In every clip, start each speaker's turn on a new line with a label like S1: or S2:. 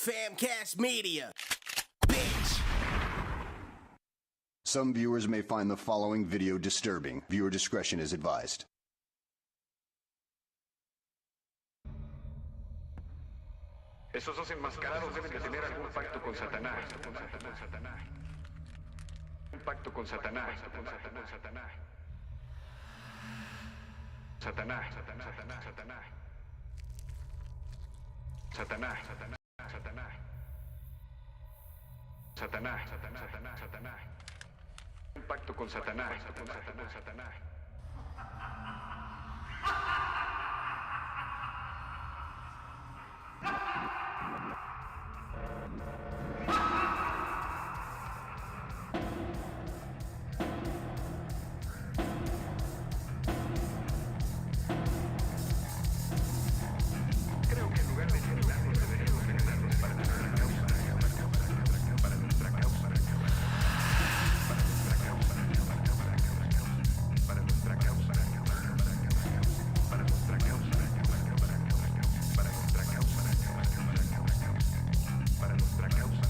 S1: Famcast Media. Bitch.
S2: Some viewers may find the following video disturbing. Viewer discretion is advised.
S3: Esos dos enmascarados deben de tener algún pacto con Satanás. Un pacto con Satanás. Un pacto con Satanás. Creo que en lugar de censurarlos deberíamos censurarlos para nuestra causa. Para nuestra causa. Para nuestra causa. Para nuestra causa. Para nuestra causa. Para nuestra causa. Para nuestra causa.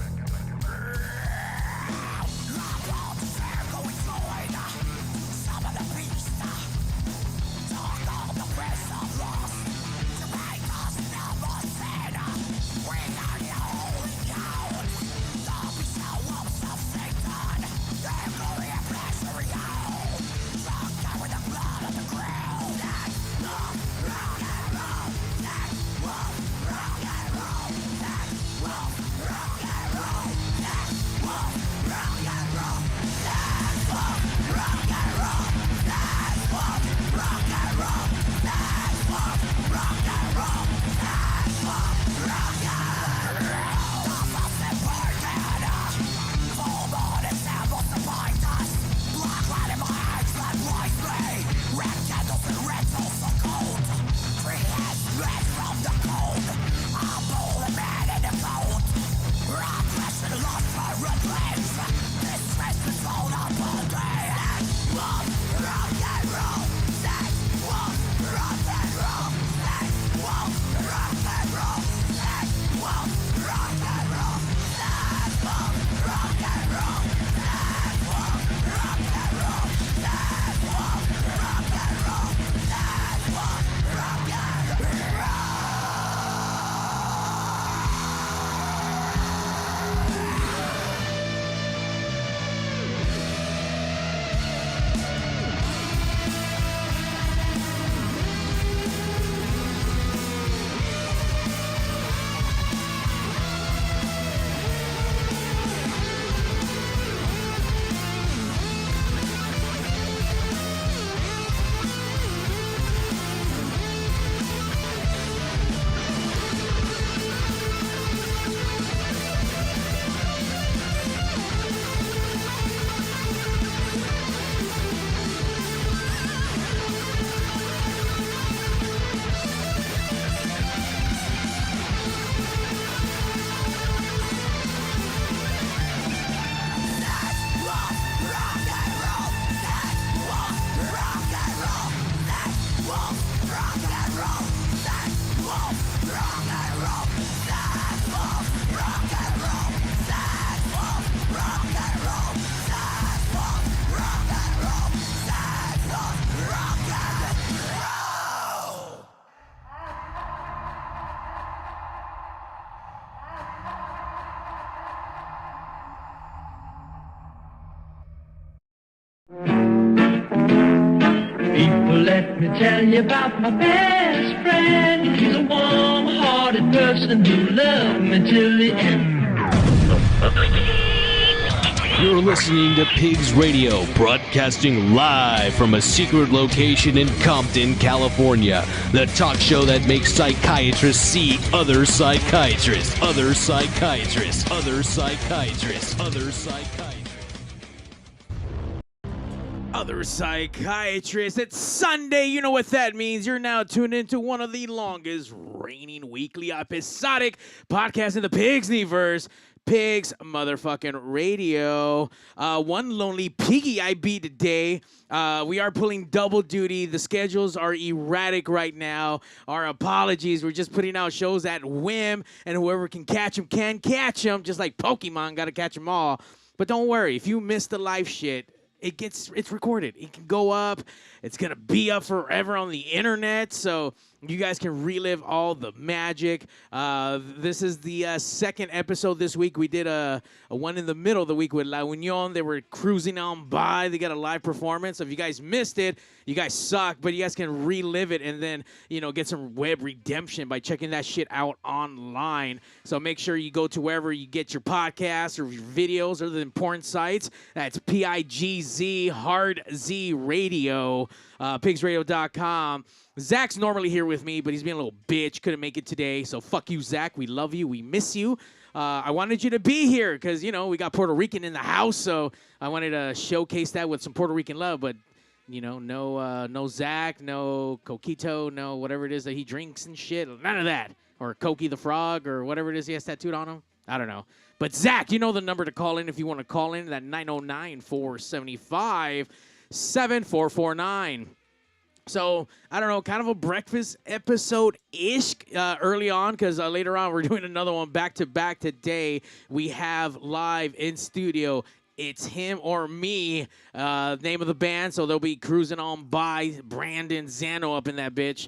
S4: Let me tell you about my best friend. He's a warm-hearted person who loved me till the end.
S5: You're listening to Pigs Radio, broadcasting live from a secret location in Compton, California. The talk show that makes psychiatrists see other psychiatrists, other psychiatrists, other psychiatrists, other psychiatrists.
S6: Other psychiatrists. It's Sunday. You know what that means. You're now tuned into one of the longest reigning weekly episodic podcasts in the Pigsneyverse. Pigs motherfucking Radio. One lonely piggy I beat today. We are pulling double duty. The schedules are erratic right now. Our apologies. We're just putting out shows at whim, and whoever can catch them can catch them. Just like Pokemon, got to catch them all. But don't worry, if you miss the live shit, it's recorded. It can go up. It's gonna be up forever on the internet, so you guys can relive all the magic. This is the second episode this week. We did a one in the middle of the week with La Union. They were cruising on by. They got a live performance. So if you guys missed it, you guys suck, but you guys can relive it and then, get some web redemption by checking that shit out online. So make sure you go to wherever you get your podcasts or your videos or the important sites. That's PIGZ Hard Z Radio, pigsradio.com. Zach's normally here with me, but he's being a little bitch. Couldn't make it today, so fuck you, Zach. We love you. We miss you. I wanted you to be here because, we got Puerto Rican in the house, so I wanted to showcase that with some Puerto Rican love, but, no Zach, no Coquito, no whatever it is that he drinks and shit. None of that. Or Cokie the Frog or whatever it is he has tattooed on him. I don't know. But, Zach, you know the number to call in if you want to call in, that 909-475-7449. So, I don't know, kind of a breakfast episode-ish early on because later on we're doing another one back-to-back today. We have live in studio, It's Him or Me, name of the band. So they'll be cruising on by. Brandon Zano up in that bitch.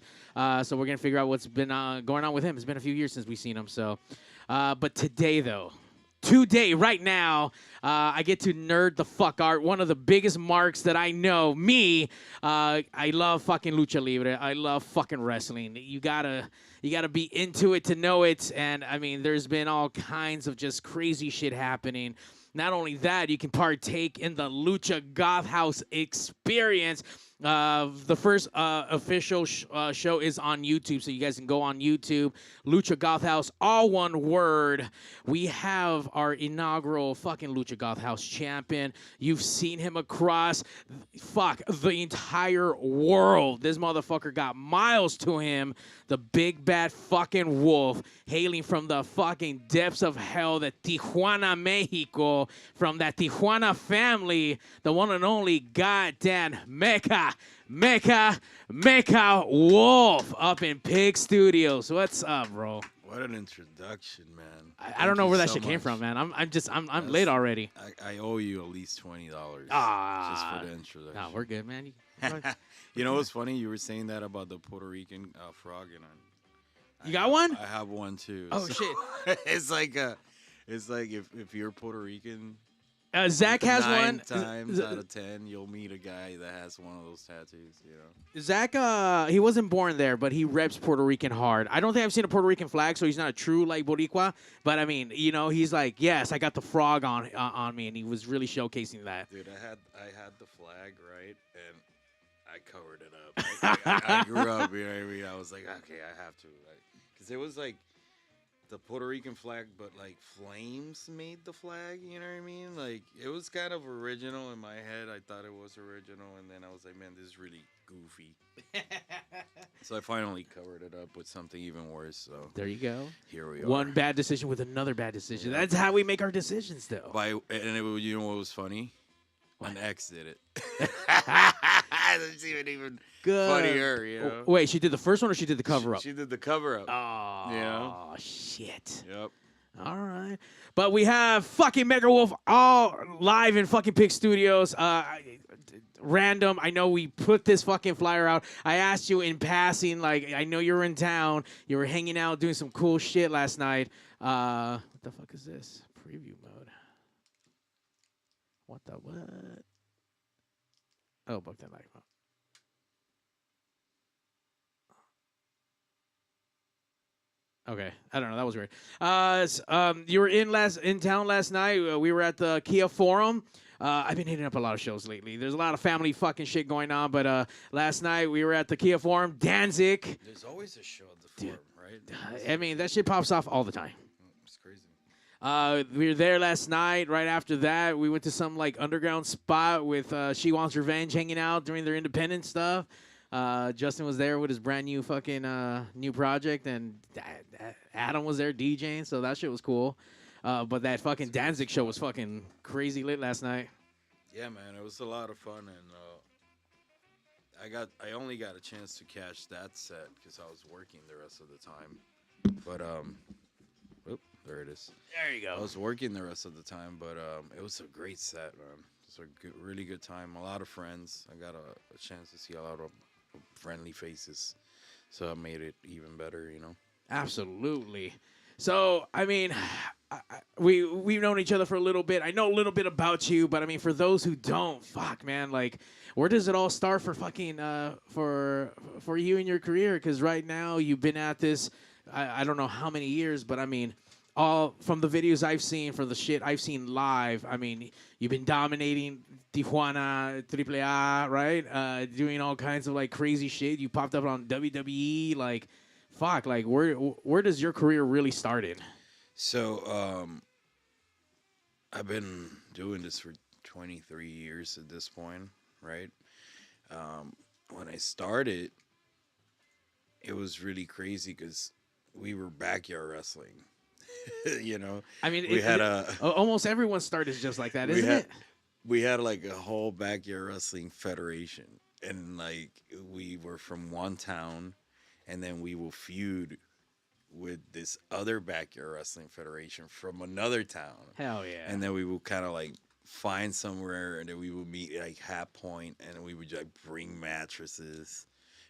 S6: So we're going to figure out what's been going on with him. It's been a few years since we've seen him. So, but today, though. Today, right now, I get to nerd the fuck out. One of the biggest marks that I know, me, I love fucking lucha libre. I love fucking wrestling. You gotta be into it to know it. And I mean, there's been all kinds of just crazy shit happening. Not only that, you can partake in the Lucha Goth House experience. The first official show is on YouTube, so you guys can go on YouTube. Lucha Goth House, all one word. We have our inaugural fucking Lucha Goth House champion. You've seen him across, the entire world. This motherfucker got miles to him. The big bad fucking wolf, hailing from the fucking depths of hell, the Tijuana, Mexico, from that Tijuana family, the one and only goddamn MechaWolf up in Pig Studios. What's up, bro?
S7: What an introduction, man.
S6: I don't know where that shit came from, man. I'm late already.
S7: I owe you at least $20 just for the introduction.
S6: No, we're good, man.
S7: You know what's funny? You were saying that about the Puerto Rican frog, and
S6: you got one?
S7: I have one too.
S6: Oh
S7: so
S6: shit!
S7: it's like if you're Puerto Rican.
S6: Zach has
S7: 9
S6: one.
S7: times out of 10, you'll meet a guy that has one of those tattoos.
S6: Zach, he wasn't born there, but he reps Puerto Rican hard. I don't think I've seen a Puerto Rican flag, so he's not a true Boricua. But I mean, he's like, yes, I got the frog on me, and he was really showcasing that.
S7: Dude, I had the flag right, and I covered it up. I grew up, you know what I mean? I was like, okay, I have to, because it was like the Puerto Rican flag, but like flames made the flag, you know what I mean? Like, it was kind of original in my head. I thought it was original, and then I was like, man, this is really goofy. So I finally covered it up with something even worse. So
S6: there you go.
S7: Here we are.
S6: One bad decision with another bad decision. Yeah. That's how we make our decisions, though.
S7: You know what was funny? What? An ex did it. That's even
S6: good.
S7: Funnier,
S6: Wait, she did the first one or she did the cover-up?
S7: She did the cover-up.
S6: Oh, shit.
S7: Yep.
S6: All right. But we have fucking MechaWolf all live in fucking Pig Studios. Random. I know we put this fucking flyer out. I asked you in passing, I know you were in town. You were hanging out doing some cool shit last night. What the fuck is this? Preview mode. What the what? Oh, book that live. Okay, I don't know. That was weird. You were in town last night. We were at the Kia Forum. I've been hitting up a lot of shows lately. There's a lot of family fucking shit going on. But last night we were at the Kia Forum. Danzig.
S7: There's always a show at the Forum, right?
S6: I mean, that shit pops off all the time.
S7: It's crazy.
S6: We were there last night. Right after that, we went to some underground spot with She Wants Revenge hanging out during their independent stuff. Justin was there with his brand new fucking new project, and Adam was there DJing, so that shit was cool. But that fucking Danzig show was fucking crazy lit last night.
S7: Yeah, man, it was a lot of fun, and I only got a chance to catch that set because I was working the rest of the time. But oop, there it is.
S6: There you
S7: I
S6: go.
S7: was working the rest of the time, but it was a great set, man. It was a good, really good time. A lot of friends. I got a chance to see a lot of friendly faces, so that made it even better, you know.
S6: Absolutely. So, I mean, we've known each other for a little bit. I know a little bit about you, but I mean, for those who don't, fuck, man, like, where does it all start for fucking for you in your career? Because right now you've been at this, I don't know how many years, but I mean, all from the videos I've seen, for the shit I've seen live, I mean, you've been dominating Tijuana, AAA, right? Doing all kinds of like crazy shit. You popped up on WWE, like. Fuck, like where does your career really started?
S7: So, I've been doing this for 23 years at this point, right? When I started, it was really crazy because we were backyard wrestling. You know,
S6: I mean,
S7: we had
S6: almost everyone started just like that, isn't it?
S7: We had like a whole backyard wrestling federation, and like we were from one town. And then we will feud with this other backyard wrestling federation from another town.
S6: Hell yeah.
S7: And then we will kind of like find somewhere, and then we would meet like Hat Point, and we would like bring mattresses,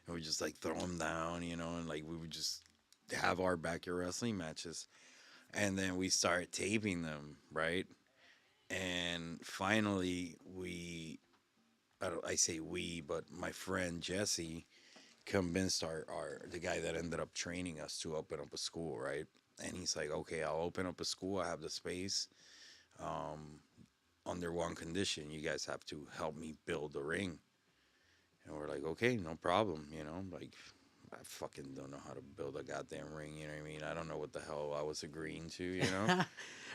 S7: and we just like throw them down, you know, and like we would just have our backyard wrestling matches. And then we started taping them, right? And finally I say we, but my friend Jesse convinced the guy that ended up training us to open up a school, right? And he's like, okay, I'll open up a school. I have the space. Under one condition, you guys have to help me build the ring. And we're like, okay, no problem. You know, like, I fucking don't know how to build a goddamn ring. You know what I mean? I don't know what the hell I was agreeing to, you know?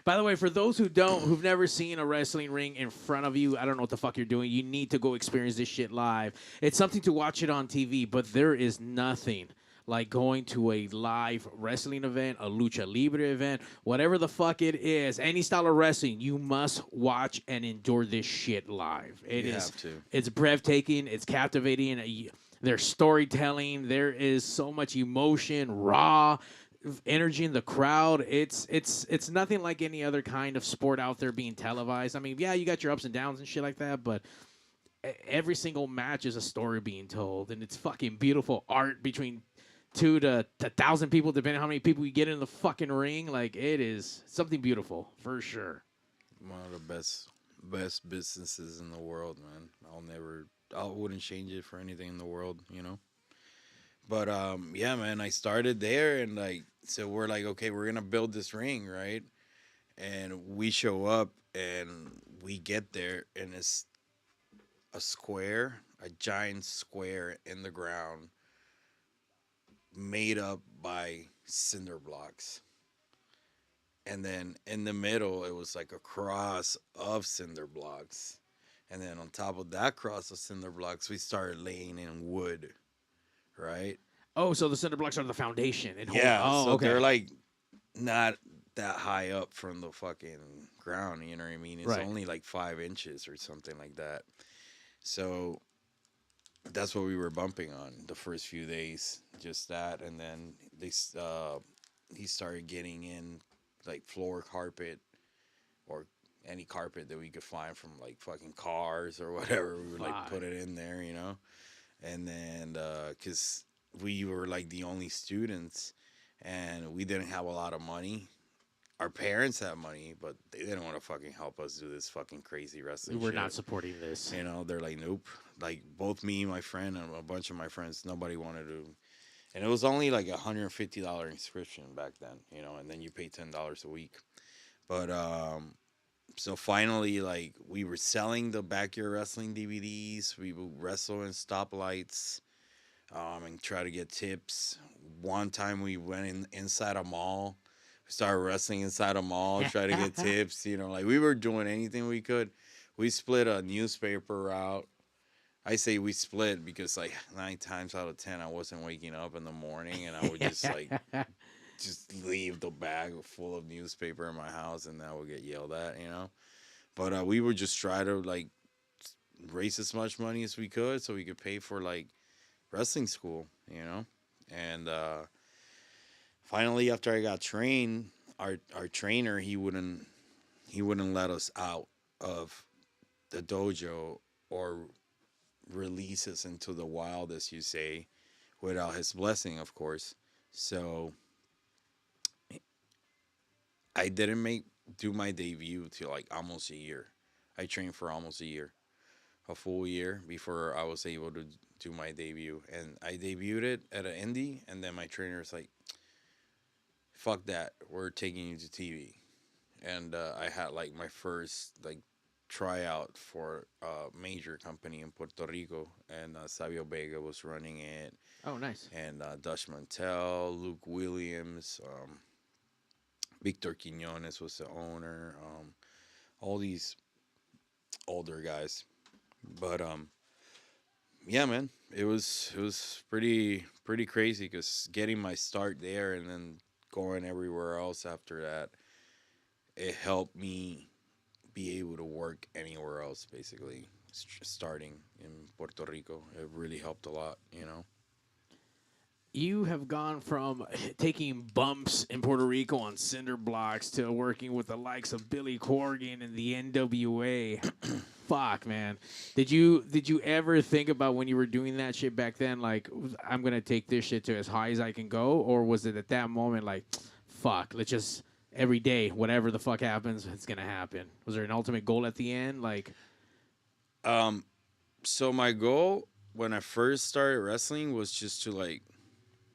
S6: By the way, for those who've never seen a wrestling ring in front of you, I don't know what the fuck you're doing. You need to go experience this shit live. It's something to watch it on TV, but there is nothing like going to a live wrestling event, a lucha libre event, whatever the fuck it is, any style of wrestling. You must watch and endure this shit live. It's breathtaking. It's captivating. There's storytelling. There is so much emotion, raw energy in the crowd. It's nothing like any other kind of sport out there being televised. I mean, yeah, you got your ups and downs and shit like that, but every single match is a story being told, and it's fucking beautiful art between 2 to 1,000 people, depending on how many people you get in the fucking ring. Like, it is something beautiful for sure.
S7: One of the best businesses in the world, man. I wouldn't change it for anything in the world, you know. But yeah, man, I started there, and like, so we're like, okay, we're gonna build this ring, right? And we show up, and we get there, and it's a giant square in the ground, made up by cinder blocks. And then in the middle, it was like a cross of cinder blocks. And then on top of that cross of cinder blocks, we started laying in wood, right?
S6: Oh, so the cinder blocks are the foundation.
S7: So
S6: okay.
S7: they're like not that high up from the fucking ground, you know what I mean? It's
S6: Right.
S7: only like 5 inches or something like that. So that's what we were bumping on the first few days, just that. And then he started getting in like floor carpet or any carpet that we could find from like fucking cars or whatever. We would like put it in there, you know? And then, cause we were like the only students and we didn't have a lot of money. Our parents had money, but they didn't want to fucking help us do this fucking crazy wrestling
S6: We're
S7: shit.
S6: not supporting this.
S7: You know, they're like, nope. Like both me, my friend, and a bunch of my friends, nobody wanted to. And it was only like $150 inscription back then, you know, and then you pay $10 a week. But so finally, like, we were selling the backyard wrestling DVDs. We would wrestle in stoplights and try to get tips. One time we went inside a mall. We started wrestling inside a mall, try to get tips. You know, like, we were doing anything we could. We split a newspaper route. I say we split because, like, 9 times out of 10, I wasn't waking up in the morning, and I would just, like, just leave the bag full of newspaper in my house, and I would get yelled at, you know. But we would just try to like raise as much money as we could so we could pay for like wrestling school, you know. And finally, after I got trained, our trainer he wouldn't let us out of the dojo or release us into the wild, as you say, without his blessing, of course. So I didn't do my debut till like almost a year. I trained for almost a full year before I was able to do my debut. And I debuted it at an indie, and then my trainer was like, "Fuck that, we're taking you to TV." And I had like my first like tryout for a major company in Puerto Rico, and Savio Vega was running it,
S6: Oh, nice.
S7: and Dutch Mantel, Luke Williams, Victor Quiñones was the owner, all these older guys. But yeah, man, it was pretty crazy because getting my start there and then going everywhere else after that, it helped me be able to work anywhere else. Basically, starting in Puerto Rico, it really helped a lot. You know.
S6: You have gone from taking bumps in Puerto Rico on cinder blocks to working with the likes of Billy Corgan and the NWA. Fuck, man. Did you ever think about when you were doing that shit back then, like, I'm gonna take this shit to as high as I can go, or was it at that moment like, fuck, let's just every day, whatever the fuck happens, it's gonna happen? Was there an ultimate goal at the end, like?
S7: So my goal when I first started wrestling was just to like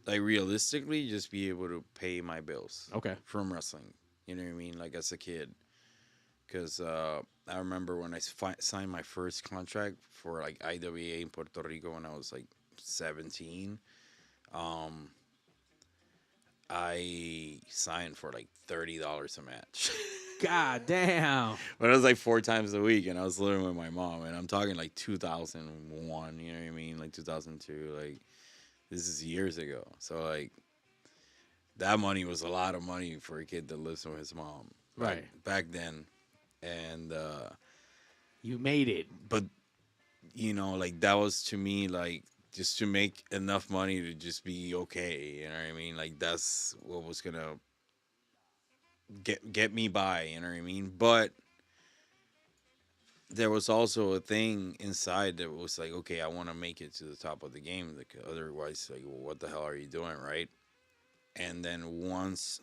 S7: realistically just be able to pay my bills.
S6: Okay.
S7: From wrestling. You know what I mean? Like as a kid. Because I remember when I signed my first contract for like IWA in Puerto Rico when I was like 17. I signed for like $30 a match.
S6: God damn.
S7: But it was like 4 times a week, and I was living with my mom, and I'm talking like 2001, you know what I mean? Like 2002, like this is years ago. So like that money was a lot of money for a kid that lives with his mom.
S6: Right.
S7: Back then. And
S6: You made it.
S7: but you know, like that was to me like just to make enough money to just be okay, you know what I mean? Like that's what was gonna get me by, you know what I mean? But there was also a thing inside that was like, okay, I want to make it to the top of the game. Like, otherwise, like, well, what the hell are you doing, right? And then once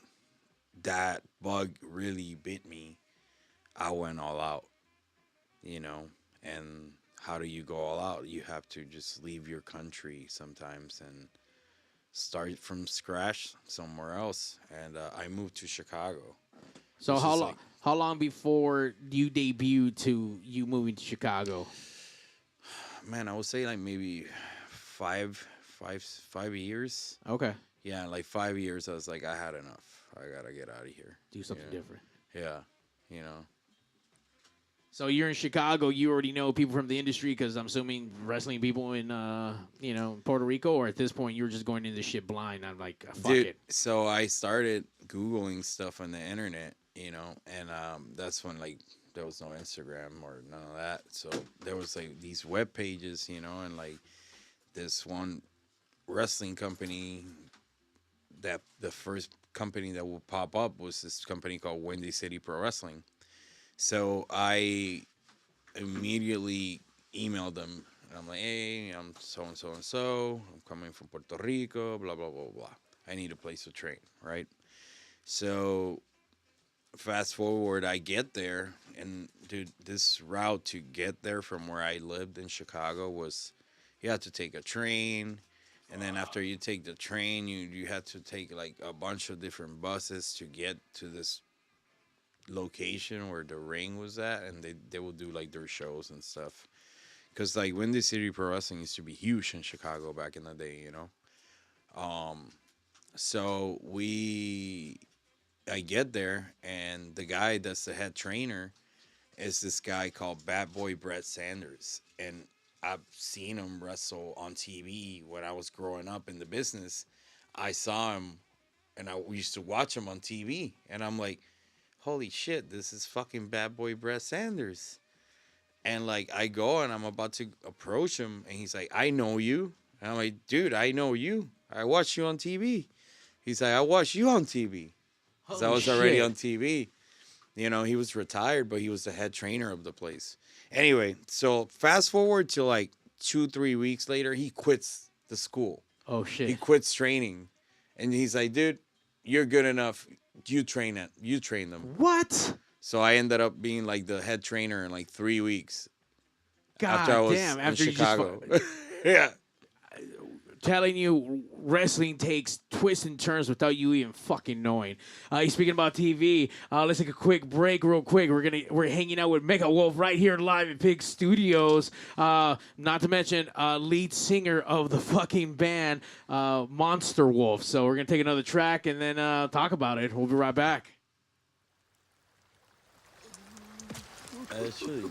S7: that bug really bit me, I went all out, you know. And how do you go all out? You have to just leave your country sometimes and start from scratch somewhere else. And I moved to Chicago.
S6: So
S7: Which
S6: how
S7: is
S6: long?
S7: like-
S6: How long before you debuted to you moving to Chicago?
S7: Man, I would say like maybe 5 years.
S6: Okay,
S7: Yeah, like 5 years. I was like, I had enough. I gotta get out of here.
S6: do something
S7: Yeah.
S6: different.
S7: Yeah, you know.
S6: So you're in Chicago. You already know people from the industry because I'm assuming wrestling people in Puerto Rico, or at this point you're just going into this shit blind. I'm like, fuck
S7: Dude,
S6: it.
S7: so I started Googling stuff on the internet, you know, and that's when like there was no Instagram or none of that. So there was like these web pages, you know, and like this one wrestling company that the first company that would pop up was this company called Windy City Pro Wrestling. So I immediately emailed them and I'm like, hey, I'm so and so and so. I'm coming from Puerto Rico, blah, blah, blah, blah. I need a place to train, right? So fast forward, I get there, and dude, this route to get there from where I lived in Chicago was you had to take a train, and then after you take the train, you had to take like a bunch of different buses to get to this location where the ring was at, and they will do like their shows and stuff. Because like Windy City Pro Wrestling used to be huge in Chicago back in the day, you know. So I get there, and the guy that's the head trainer is this guy called Bad Boy Brett Sanders, and I've seen him wrestle on TV when I was growing up in the business. I saw him and we used to watch him on TV, and I'm like, holy shit, this is fucking Bad Boy Brett Sanders. And like I go and I'm about to approach him, and he's like, I know you. And I'm like, dude, I know you. I watched you on TV. He's like, I watched you on TV. Because I was already on TV. You know, he was retired, but he was the head trainer of the place. Anyway, so fast forward to like 2-3 weeks later, he quits the school.
S6: Oh, shit.
S7: He quits training. And he's like, dude, you're good enough. You train them.
S6: What?
S7: So I ended up being like the head trainer in like 3 weeks.
S6: God
S7: after I was
S6: damn.
S7: in
S6: After
S7: Chicago.
S6: you just
S7: Yeah.
S6: telling you wrestling takes twists and turns without you even fucking knowing. Speaking about TV, let's take a quick break real quick. We're hanging out with MechaWolf right here live in Pig Studios. Not to mention lead singer of the fucking band Monster Wolf. So we're gonna take another track and then talk about it. We'll be right back.
S7: Actually.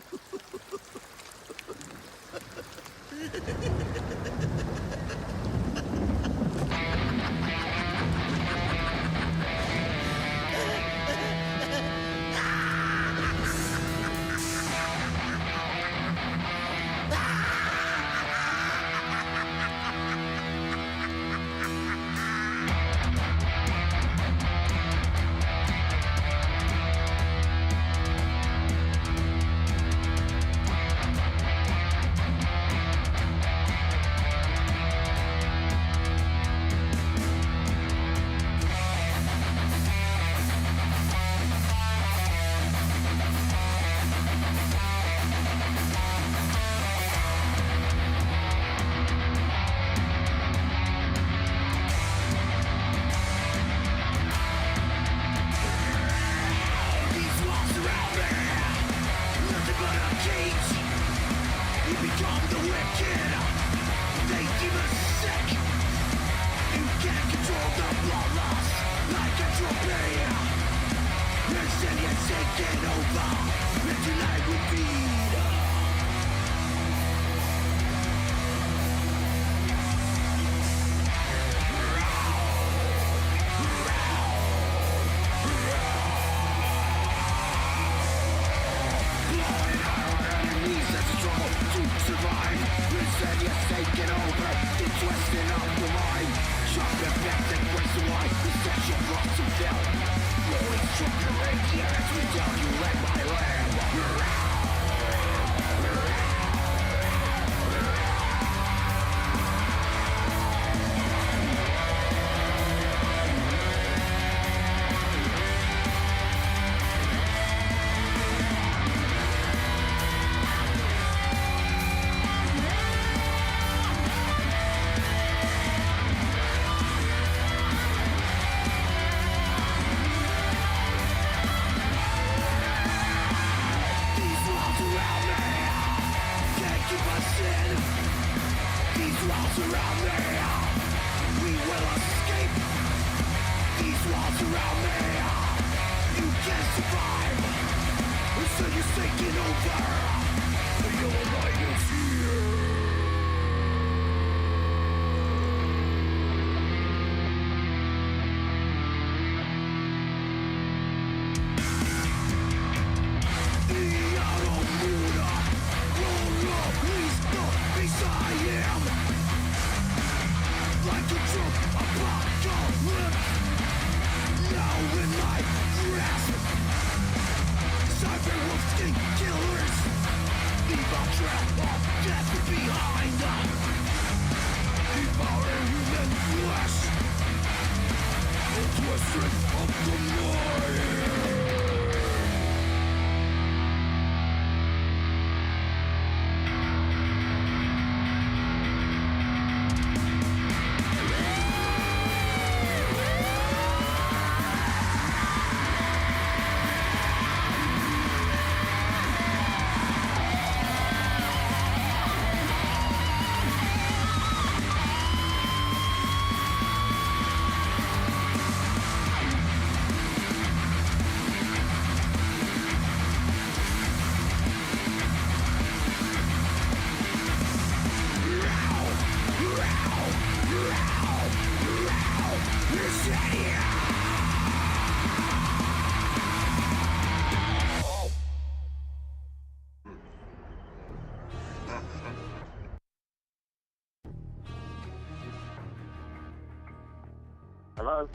S8: Hello?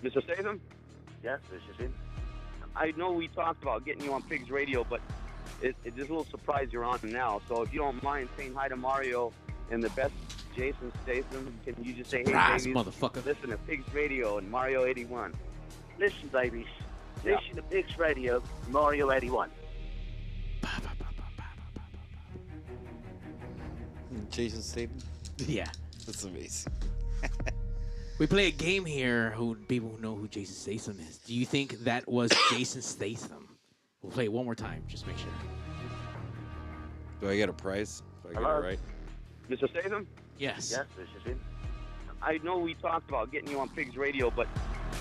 S8: Mr. Statham? Yes, this is him. I know we talked about getting you on Pigs Radio, but it's just a little surprise you're on now. So if you don't mind saying hi to Mario and the best Jason Statham, can you just say,
S6: Surprise,
S8: hey, babies,
S6: motherfucker.
S8: listen to Pigs Radio and Mario 81.
S9: Listen, babies.
S8: Yeah.
S9: Listen to Pigs Radio, Mario 81.
S7: Jason Statham.
S6: Yeah.
S7: That's amazing.
S6: We play a game here people who know who Jason Statham is. Do you think that was Jason Statham? We'll play it one more time. Just make sure.
S7: Do I get a prize? Do I get
S8: Hello?
S7: it right?
S8: Mr. Statham?
S6: Yes.
S9: Yes, this is him.
S8: I know we talked about getting you on Pigs Radio, but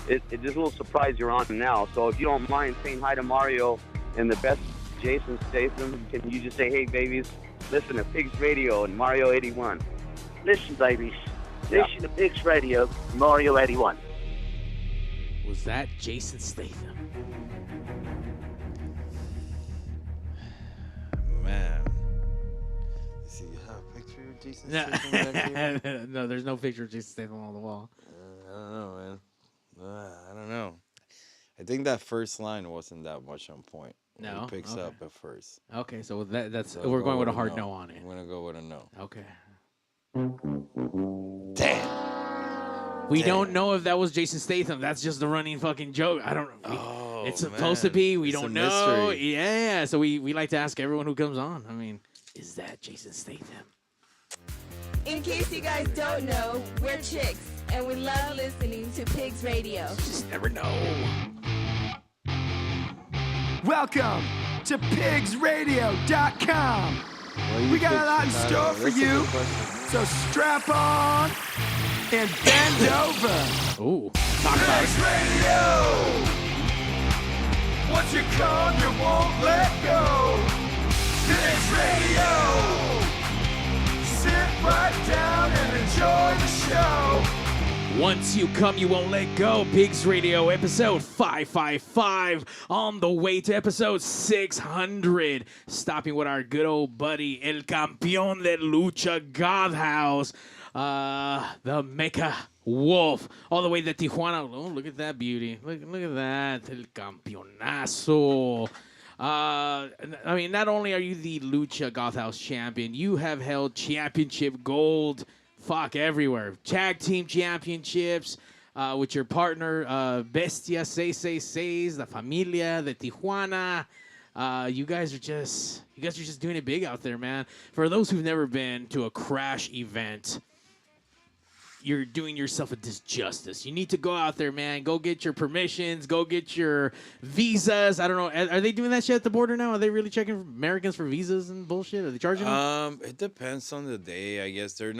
S8: it's just a little surprise you're on now. So if you don't mind saying hi to Mario and the best Jason Statham, can you just say, hey, babies, listen to Pigs Radio and Mario 81.
S9: Listen, babies. Listen to Pigs Radio, Mario 81.
S6: Was that Jason Statham?
S7: Man. See, you have a picture of Jason Statham back here?
S6: No, there's no picture of Jason Statham on the wall.
S7: I don't know, man. I don't know. I think that first line wasn't that much on point.
S6: No?
S7: It picks
S6: Okay.
S7: up at first.
S6: Okay, so that's
S7: So
S6: we're
S7: I'll
S6: going
S7: go
S6: with a
S7: a
S6: hard
S7: no.
S6: no on it.
S7: I'm gonna go with a no.
S6: Okay.
S7: Damn.
S6: We
S7: Damn.
S6: don't know if that was Jason Statham. That's just the running fucking joke. I don't know.
S7: Oh,
S6: It's supposed to
S7: man.
S6: be. We
S7: It's
S6: don't
S7: a
S6: know.
S7: mystery.
S6: Yeah. So we like to ask everyone who comes on. I mean, is that Jason Statham?
S10: In case you guys don't know, we're chicks, and we love listening to Pigs Radio.
S6: Just never know.
S1: Welcome to pigsradio.com.
S7: Well,
S1: We got a
S7: picked
S1: lot in
S7: Chicago.
S1: store for
S7: That's a
S1: you.
S7: good question.
S1: So strap on and bend over.
S6: Ooh. Talk about it.
S1: Pigs Radio. Once you come, you won't let go. Pigs Radio. Sit right down and enjoy the show.
S6: Once you come, you won't let go. Pigs Radio, episode 555, on the way to episode 600. Stopping with our good old buddy, El Campeón de Lucha Godhouse, the MechaWolf, all the way to Tijuana. Oh, look at that beauty. Look at that. El Campeonazo. I mean, not only are you the Lucha Godhouse champion, you have held championship gold everywhere. Tag team championships with your partner, Bestia 666, La Familia de Tijuana. You guys are just doing it big out there, man. For those who've never been to a Crash event, you're doing yourself a disjustice. You need to go out there, man. Go get your permissions. Go get your visas. I don't know. Are they doing that shit at the border now? Are they really checking Americans for visas and bullshit? Are they charging them?
S7: It depends on the day. I guess they're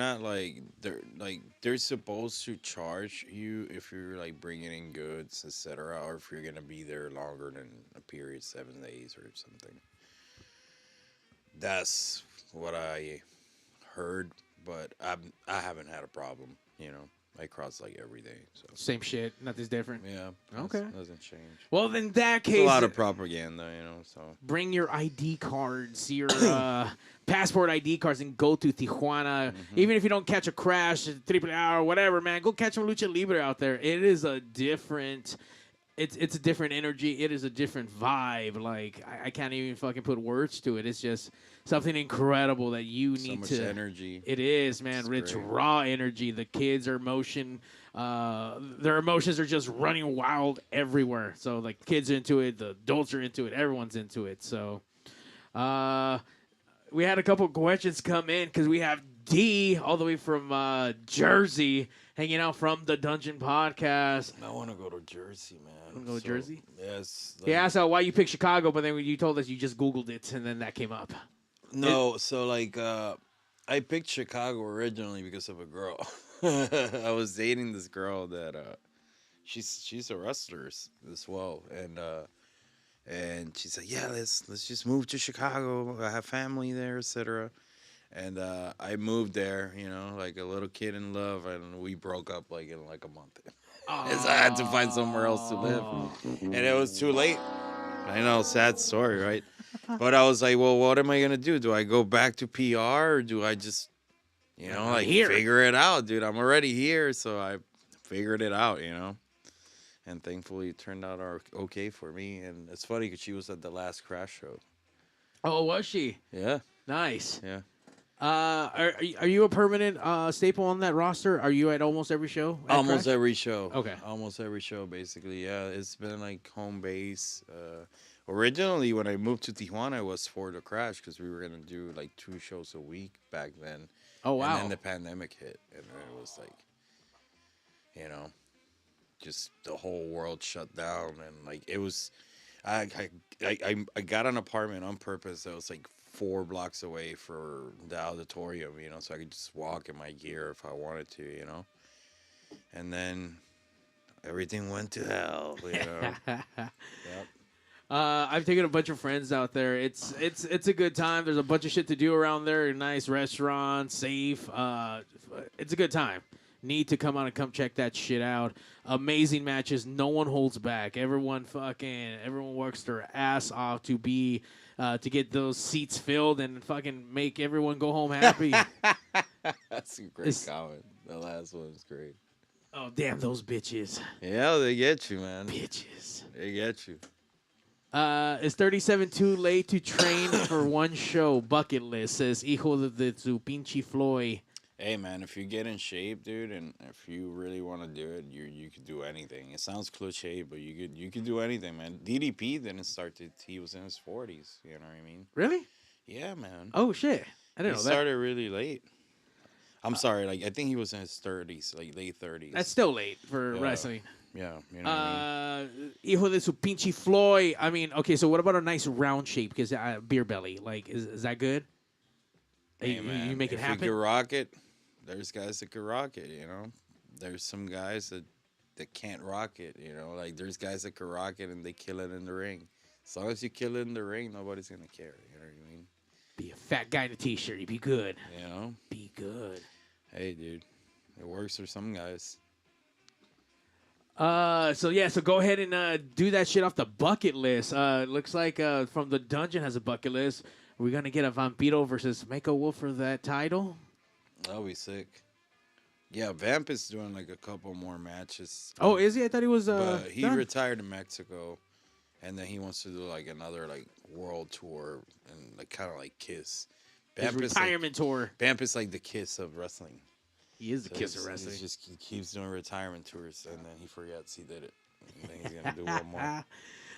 S7: supposed to charge you if you're like bringing in goods, etc., or if you're gonna be there longer than a period, 7 days or something. That's what I heard, but I haven't had a problem. You know, I cross like every day. So
S6: Same shit. Nothing's different.
S7: yeah,
S6: Okay.
S7: doesn't change.
S6: Well, in that
S7: It's
S6: case,
S7: a lot of propaganda, you know. So
S6: bring your ID cards, your passport ID cards, and go to Tijuana. Even if you don't catch a Crash, Triple R, or whatever, man, go catch some Lucha Libre out there. It is a different. It's a different energy. It is a different vibe. Like I can't even fucking put words to it. It's just something incredible that you
S7: so
S6: need
S7: much
S6: to.
S7: energy.
S6: It is, man. It's
S7: great.
S6: raw energy. The kids are emotion. Their emotions are just running wild everywhere. So like kids are into it, the adults are into it, everyone's into it. So we had a couple questions come in because we have D all the way from Jersey hanging out from the Dungeon Podcast.
S7: I want to go to Jersey, man.
S6: Wanna go to Jersey?
S7: Yes.
S6: He asked why you picked Chicago, but then you told us you just Googled it and then that came up.
S7: No, so like I picked Chicago originally because of a girl. I was dating this girl that she's a wrestler as well, and she said, yeah, let's just move to Chicago. I have family there, etc. And I moved there, you know, like a little kid in love, and we broke up like in like a month. So I had to find somewhere else to live, and it was too late. I know, sad story, right? But I was like, well, what am I gonna do? Do I go back to PR or do I just, you know, like
S6: here.
S7: figure it out, dude? I'm already here, so I figured it out, you know. And thankfully, it turned out okay for me. And it's funny because she was at the last Crash show.
S6: Oh, was she?
S7: Yeah,
S6: Nice.
S7: yeah.
S6: Are you a permanent staple on that roster? Are you at almost every show? at
S7: Almost
S6: Crash?
S7: every show.
S6: Okay.
S7: Almost every show, basically. Yeah, it's been like home base. Originally, when I moved to Tijuana, it was for the Crash because we were gonna do like 2 shows a week back then.
S6: Oh wow.
S7: And then the pandemic hit, and then it was like, you know, just the whole world shut down, and like it was, I got an apartment on purpose that was like 4 blocks away for the auditorium, you know, so I could just walk in my gear if I wanted to, you know. And then everything went to hell, you know. Yep.
S6: I've taken a bunch of friends out there. It's a good time. There's a bunch of shit to do around there. Nice restaurant, safe. It's a good time. Need to come out and come check that shit out. Amazing matches. No one holds back. Everyone works their ass off to be to get those seats filled and fucking make everyone go home happy.
S7: That's a great comment. The last one was great.
S6: Oh damn those bitches.
S7: Yeah, they get you, man.
S6: Bitches.
S7: They get you.
S6: Is 37 too late to train for one show? Bucket list, says hijo de su pinche Floyd.
S7: Hey, man, if you get in shape, dude, and if you really want to do it, you could do anything. It sounds cliche, but you could do anything, man. DDP didn't start till he was in his 40s. You know what I mean?
S6: Really?
S7: Yeah, man.
S6: Oh shit! I didn't
S7: He
S6: know that.
S7: started really late. I'm sorry, like I think he was in his 30s, like late 30s.
S6: That's still late for
S7: Yeah.
S6: wrestling.
S7: Yeah, you know what I mean?
S6: Hijo de su pinche Floyd. I mean, okay, so what about a nice round shape? Because beer belly, like, is that good?
S7: Hey,
S6: you,
S7: man,
S6: you make it
S7: if
S6: happen.
S7: you can rock it, there's guys that can rock it, you know? There's some guys that can't rock it, you know? Like, there's guys that can rock it and they kill it in the ring. As long as you kill it in the ring, nobody's going to care, you know what I mean?
S6: Be a fat guy in a t-shirt. You'd be good.
S7: You know?
S6: Be good.
S7: Hey, dude, it works for some guys.
S6: So go ahead and do that shit off the bucket list. Looks like from the dungeon has a bucket list. We're gonna get a Vampiro versus MechaWolf for that title.
S7: That'll be sick. Yeah, Vamp is doing like a couple more matches.
S6: Oh, is he? I thought he was.
S7: But he
S6: done.
S7: retired in Mexico, and then he wants to do like another like world tour and like kind of like Kiss.
S6: His
S7: Vamp is
S6: retirement tour.
S7: Vamp is like the Kiss of wrestling.
S6: He is the
S7: So
S6: Kiss of
S7: he's
S6: wrestling.
S7: he keeps doing retirement tours, and then he forgets he did it. And then he's gonna do one more.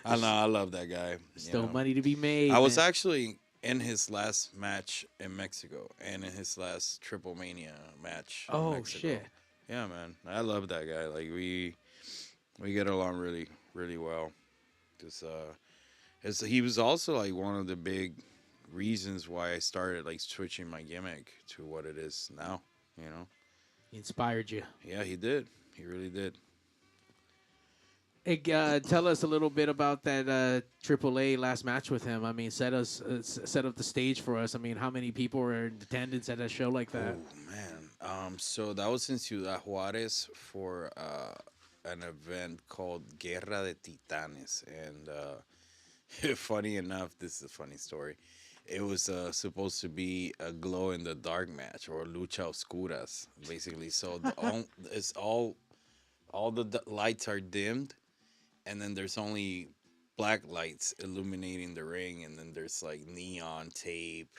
S7: I know, I love that guy.
S6: Still
S7: you know.
S6: money to be made.
S7: I was
S6: man.
S7: actually in his last match in Mexico and in his last Triple Mania match. in
S6: Oh
S7: Mexico.
S6: shit!
S7: Yeah, man, I love that guy. Like we get along really, really well. Cause he was also like one of the big reasons why I started like switching my gimmick to what it is now. You know.
S6: He inspired you.
S7: Yeah, he did. He really did.
S6: Hey, tell us a little bit about that AAA last match with him. I mean, set up the stage for us. I mean, how many people were in attendance at a show like that?
S7: Oh man. So that was in Ciudad Juarez for an event called Guerra de Titanes, and funny enough, this is a funny story. It was supposed to be a glow in the dark match or lucha oscuras, basically. So it's all the lights are dimmed, and then there's only black lights illuminating the ring, and then there's like neon tape,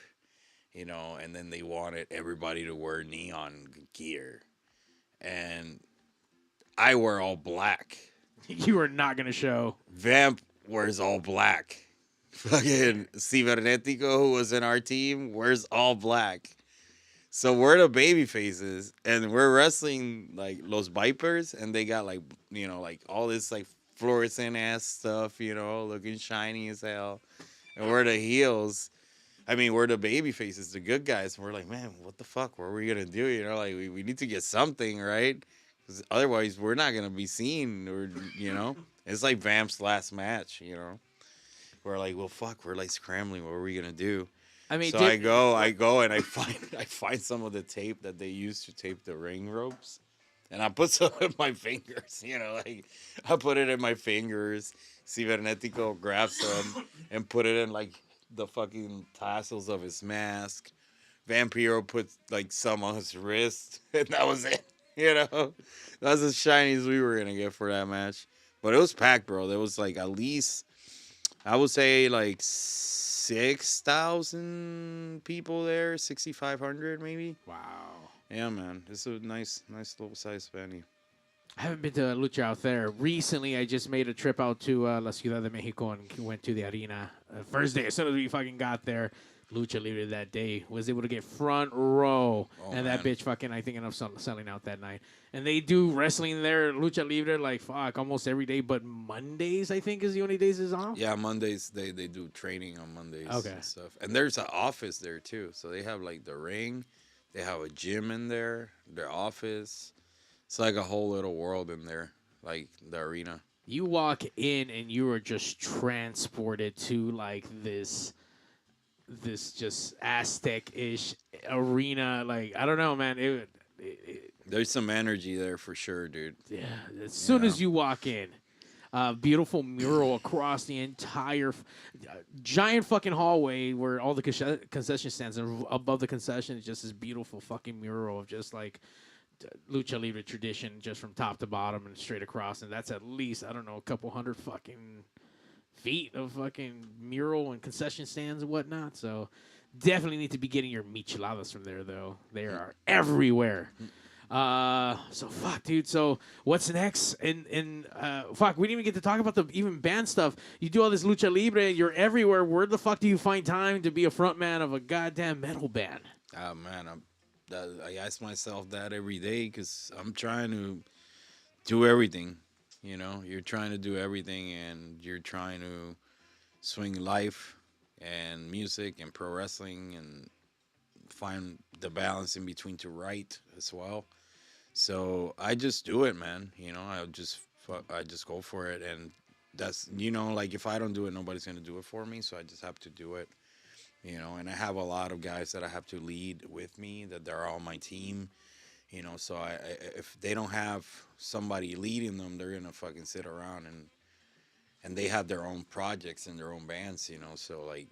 S7: you know, and then they wanted everybody to wear neon gear, and I wear all black.
S6: You are not gonna show.
S7: Vamp wears all black. Fucking Cibernetico, who was in our team, wears all black. So we're the baby faces, and we're wrestling like Los Vipers, and they got like, you know, like all this like fluorescent ass stuff, you know, looking shiny as hell. And we're the heels. I mean, we're the baby faces, the good guys. And we're like, man, what the fuck? What are we gonna do? You know, like we need to get something, right? Because otherwise, we're not gonna be seen, or you know, it's like Vamp's last match, you know. We're like, well, fuck. We're like scrambling. What are we gonna do?
S6: I mean,
S7: so I go, and I find some of the tape that they used to tape the ring ropes, and I put some in my fingers. You know, like I put it in my fingers. Cibernetico grabs some and put it in like the fucking tassels of his mask. Vampiro put like some on his wrist, and that was it. You know, that's as shiny as we were gonna get for that match. But it was packed, bro. There was like at least, I would say like 6,000 people there, 6,500 maybe.
S6: Wow.
S7: Yeah, man. It's a nice little size venue.
S6: I haven't been to Lucha out there. Recently, I just made a trip out to La Ciudad de Mexico and went to the arena. First day, as soon as we fucking got there, Lucha Libre that day was able to get front row. And that bitch fucking, I think, ended up selling out that night. And they do wrestling there, Lucha Libre, like, fuck, almost every day. But Mondays, I think, is the only days is off.
S7: Yeah, Mondays, they do training on Mondays
S6: Okay.
S7: and stuff. And there's an office there, too. So they have, like, the ring. They have a gym in there, their office. It's like a whole little world in there, like the arena.
S6: You walk in and you are just transported to, like, this just Aztec-ish arena. Like, I don't know, man.
S7: There's some energy there for sure, dude.
S6: Yeah, as soon as you walk in, beautiful mural across the entire giant fucking hallway where all the concession stands, and above the concession is just this beautiful fucking mural of just like Lucha Libre tradition, just from top to bottom and straight across. And that's at least, I don't know, a couple hundred fucking feet of fucking mural and concession stands and whatnot. So definitely need to be getting your micheladas from there, though. They are everywhere. So fuck, dude. So what's next? And fuck, we didn't even get to talk about the even band stuff. You do all this Lucha Libre, you're everywhere. Where the fuck do you find time to be a front man of a goddamn metal band?
S7: Oh, man, I ask myself that every day because I'm trying to do everything. You know, you're trying to do everything, and you're trying to swing life and music and pro wrestling and find the balance in between to write as well. So I just do it, man. You know, I just go for it, and that's, you know, like if I don't do it, nobody's gonna do it for me. So I just have to do it. You know, and I have a lot of guys that I have to lead with me, that they're all my team. You know, so if they don't have somebody leading them, they're gonna fucking sit around and they have their own projects and their own bands. You know, so like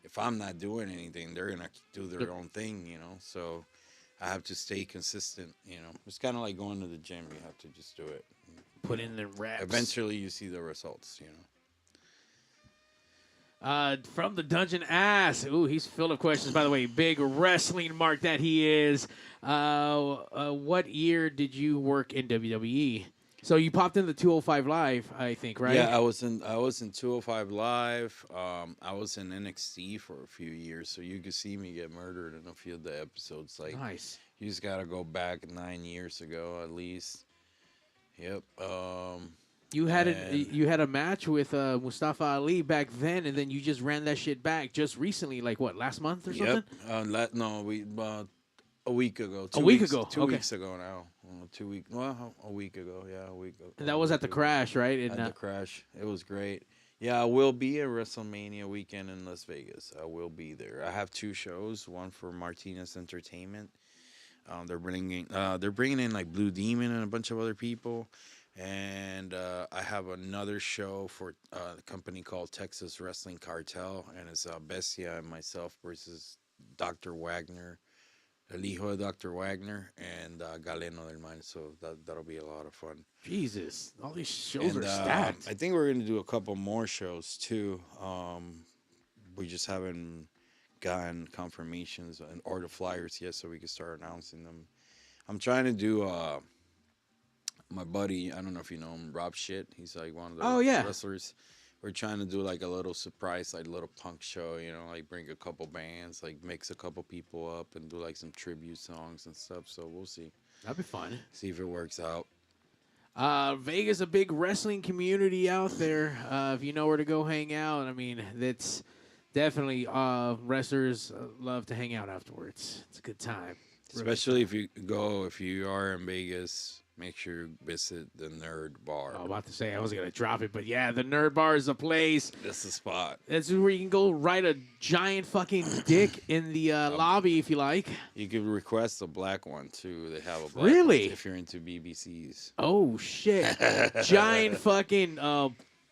S7: if I'm not doing anything, they're gonna do their own thing. You know, so I have to stay consistent. You know, it's kind of like going to the gym. You have to just do it.
S6: Put in the reps.
S7: Eventually, you see the results. You know.
S6: From the Dungeon Ass. Ooh, he's full of questions, by the way. Big wrestling mark that he is. What year did you work in WWE? So you popped in the 205 Live, I think, right?
S7: Yeah, I was in 205 Live. I was in NXT for a few years, so you could see me get murdered in a few of the episodes. Like,
S6: nice.
S7: You just gotta go back 9 years ago at least. Yep.
S6: You had a match with Mustafa Ali back then, and then you just ran that shit back just recently, like what, last month or something?
S7: Yep. A week ago.
S6: 2 weeks ago.
S7: 2 weeks ago now. 2 weeks. Well, a week ago. Yeah, a week ago.
S6: And that was at the Crash, right?
S7: At the Crash. It was great. Yeah, I will be at WrestleMania weekend in Las Vegas. I will be there. I have 2 shows. One for Martinez Entertainment. They're bringing in like Blue Demon and a bunch of other people. And I have another show for a company called Texas Wrestling Cartel, and it's Bestia and myself versus Dr. Wagner, El Hijo de Dr. Wagner, and Galeno del Mal. So that'll be a lot of fun.
S6: Jesus, all these shows are stacked.
S7: I think we're going to do a couple more shows too. We just haven't gotten confirmations or the flyers yet, so we can start announcing them. I'm trying to do my buddy, I don't know if you know him, Rob Shit. He's like one of the wrestlers. We're trying to do like a little surprise, like little punk show, you know, like bring a couple bands, like mix a couple people up and do like some tribute songs and stuff. So we'll see.
S6: That'd be fun.
S7: See if it works out.
S6: Vegas, a big wrestling community out there. If you know where to go hang out, I mean, that's definitely wrestlers love to hang out afterwards. It's a good time.
S7: Especially if you are in Vegas. Make sure you visit the Nerd Bar.
S6: I was about to say, I was going to drop it, but yeah, the Nerd Bar is a place.
S7: That's the spot.
S6: That's where you can go ride a giant fucking dick in the lobby if you like.
S7: You could request a black one, too. They have a black one if you're into BBCs.
S6: Oh, shit. Giant fucking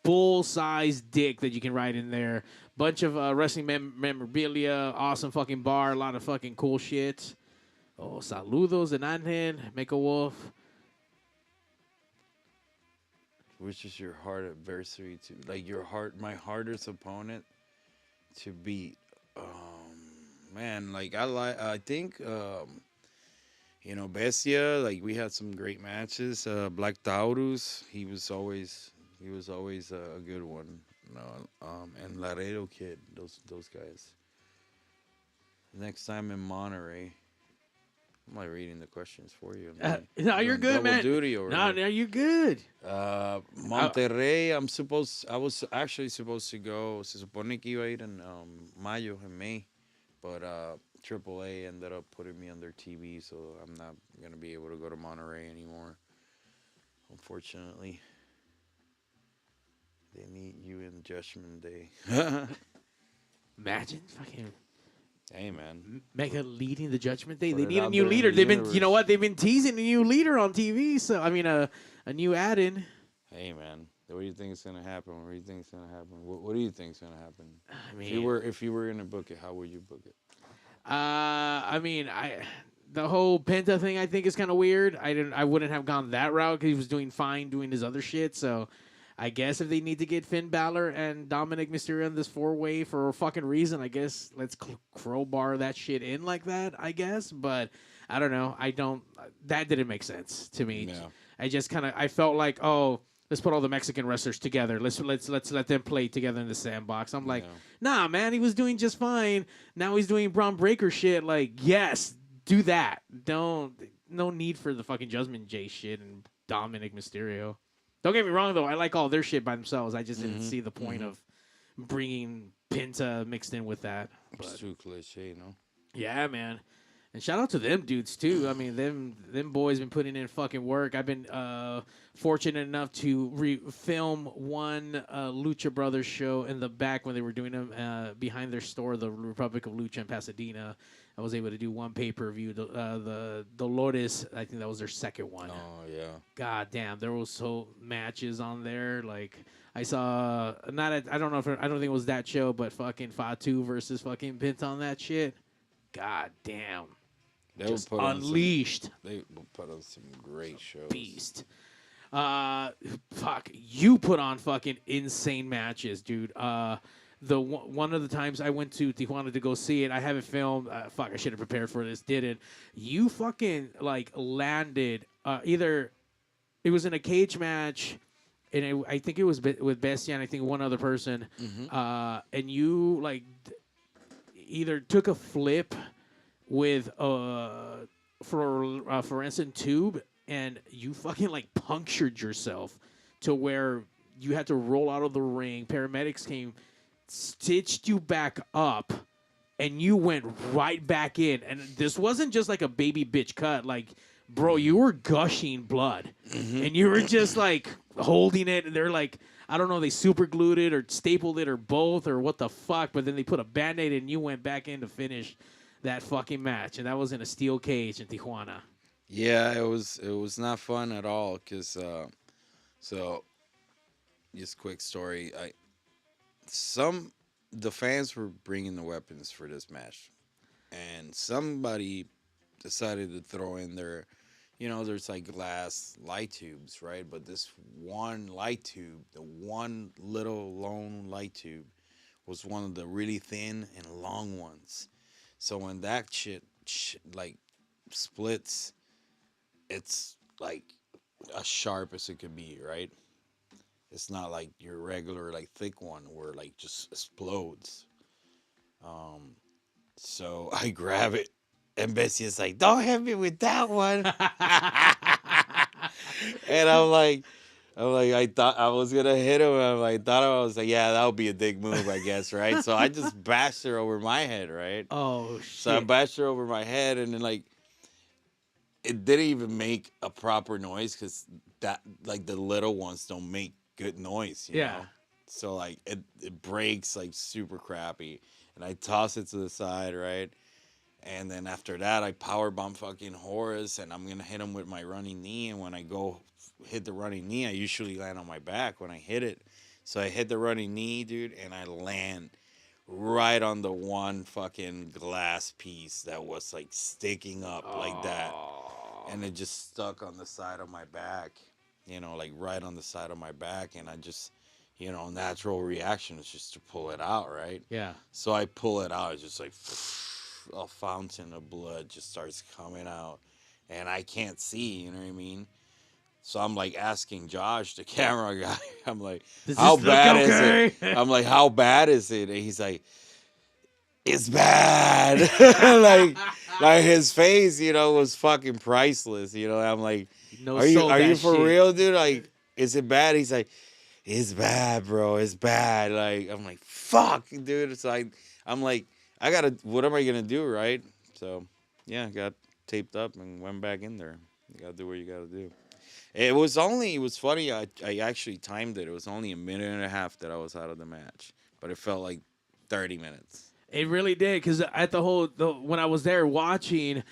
S6: bull-sized dick that you can ride in there. Bunch of wrestling memorabilia, awesome fucking bar, a lot of fucking cool shit. Oh, saludos, Enanjen, MechaWolf.
S7: which is your hard adversary to like my hardest opponent to beat. Man, like I think Bestia, like we had some great matches. Black Taurus, he was always a good one. And Laredo Kid, those guys. Next time in Monterey. I'm like reading the questions for you.
S6: No, you're good, man.
S7: Duty over
S6: no, you're good.
S7: Monterrey, I was actually supposed to go. Se supone que iba a ir en Mayo, en May, but AAA ended up putting me on their TV, so I'm not gonna be able to go to Monterey anymore. Unfortunately, they need you in Judgment Day.
S6: Imagine fucking.
S7: Hey man,
S6: Mega leading the Judgment Day.
S7: Put
S6: They
S7: it
S6: need a
S7: out
S6: new
S7: there in
S6: leader.
S7: the
S6: They've been,
S7: universe.
S6: you know what? They've been teasing a new leader on TV. So I mean, a new add-in.
S7: hey man, what do you think is gonna happen? What do you think is gonna happen? What do you think is gonna happen?
S6: I mean,
S7: If you were gonna book it, how would you book it?
S6: I mean, the whole Penta thing I think is kind of weird. I wouldn't have gone that route because he was doing fine doing his other shit. So I guess if they need to get Finn Balor and Dominic Mysterio in this 4-way for a fucking reason, I guess let's crowbar that shit in like that, I guess. But I don't know. That didn't make sense to me.
S7: Yeah.
S6: I felt like, oh, let's put all the Mexican wrestlers together. Let's let them play together in the sandbox. I'm like, nah, man, he was doing just fine. Now he's doing Braun Breaker shit. Like, yes, do that. No need for the fucking Judgment J shit and Dominic Mysterio. Don't get me wrong, though. I like all their shit by themselves. I just didn't see the point of bringing Penta mixed in with that. But,
S7: It's too cliche, no?
S6: yeah, man. And shout out to them dudes, too. I mean, them boys been putting in fucking work. I've been fortunate enough to film one Lucha Brothers show in the back when they were doing them behind their store, the Republic of Lucha in Pasadena. I was able to do one pay-per-view. The Dolores, I think that was their second one.
S7: Oh, yeah.
S6: God damn, there was so matches on there. Like I saw, I don't think it was that show, but fucking Fatu versus fucking Pint on that shit. God damn,
S7: They
S6: just
S7: will put
S6: unleashed.
S7: They will put on some great shows.
S6: Beast. Fuck, you put on fucking insane matches, dude. One of the times I went to Tijuana to go see it, I have it filmed. Fuck, I should have prepared for this. Didn't. You fucking like landed. Either it was in a cage match, and I think it was with Bestia and I think one other person. And you like either took a flip with fluorescent tube, and you fucking like punctured yourself to where you had to roll out of the ring. Paramedics came, stitched you back up, and you went right back in. And this wasn't just like a baby bitch cut. Like, bro, you were gushing blood. And you were just like holding it. And they're like, I don't know, they super glued it or stapled it or both or what the fuck. But then they put a Band-Aid and you went back in to finish that fucking match. And that was in a steel cage in Tijuana.
S7: Yeah, it was not fun at all. Cause so just quick story. The fans were bringing the weapons for this match, and somebody decided to throw in their, there's like glass light tubes, right? But this one light tube, the one little lone light tube, was one of the really thin and long ones. So when that shit like splits, it's like as sharp as it could be, right? It's not like your regular like thick one where like just explodes. So I grab it, and Bessie's like, "Don't hit me with that one." And I'm like, I thought I was gonna hit him. I was like, yeah, that would be a dick move, I guess, right? So I just bashed her over my head, right?
S6: Oh shit!
S7: So I bashed her over my head, and then like, it didn't even make a proper noise because that like the little ones don't make good noise, you know? So like it breaks like super crappy, and I toss it to the side, right? And then after that, I powerbomb fucking Horace, and I'm gonna hit him with my running knee. And when I go hit the running knee, I usually land on my back when I hit it. So I hit the running knee, dude, and I land right on the one fucking glass piece that was like sticking up like that, and it just stuck on the side of my back. you know, like right on the side of my back, and I just, you know, natural reaction is just to pull it out, right?
S6: Yeah.
S7: So I pull it out, it's just like a fountain of blood just starts coming out, and I can't see, you know what I mean? So I'm like asking Josh, the camera guy, I'm like,
S6: Does
S7: how
S6: this look
S7: bad
S6: okay?
S7: is it? I'm like, how bad is it? And he's like, it's bad. like his face, you know, was fucking priceless. You know, I'm like,
S6: No
S7: are you
S6: sold that
S7: for
S6: shit.
S7: real, dude? Like, is it bad? He's like, it's bad, bro. It's bad. Like, I'm like, fuck, dude. So I'm like, what am I gonna do, right? So, yeah, got taped up and went back in there. You gotta do what you gotta do. It was funny. I actually timed it. It was only a minute and a half that I was out of the match, but it felt like 30 minutes.
S6: It really did, because at when I was there watching,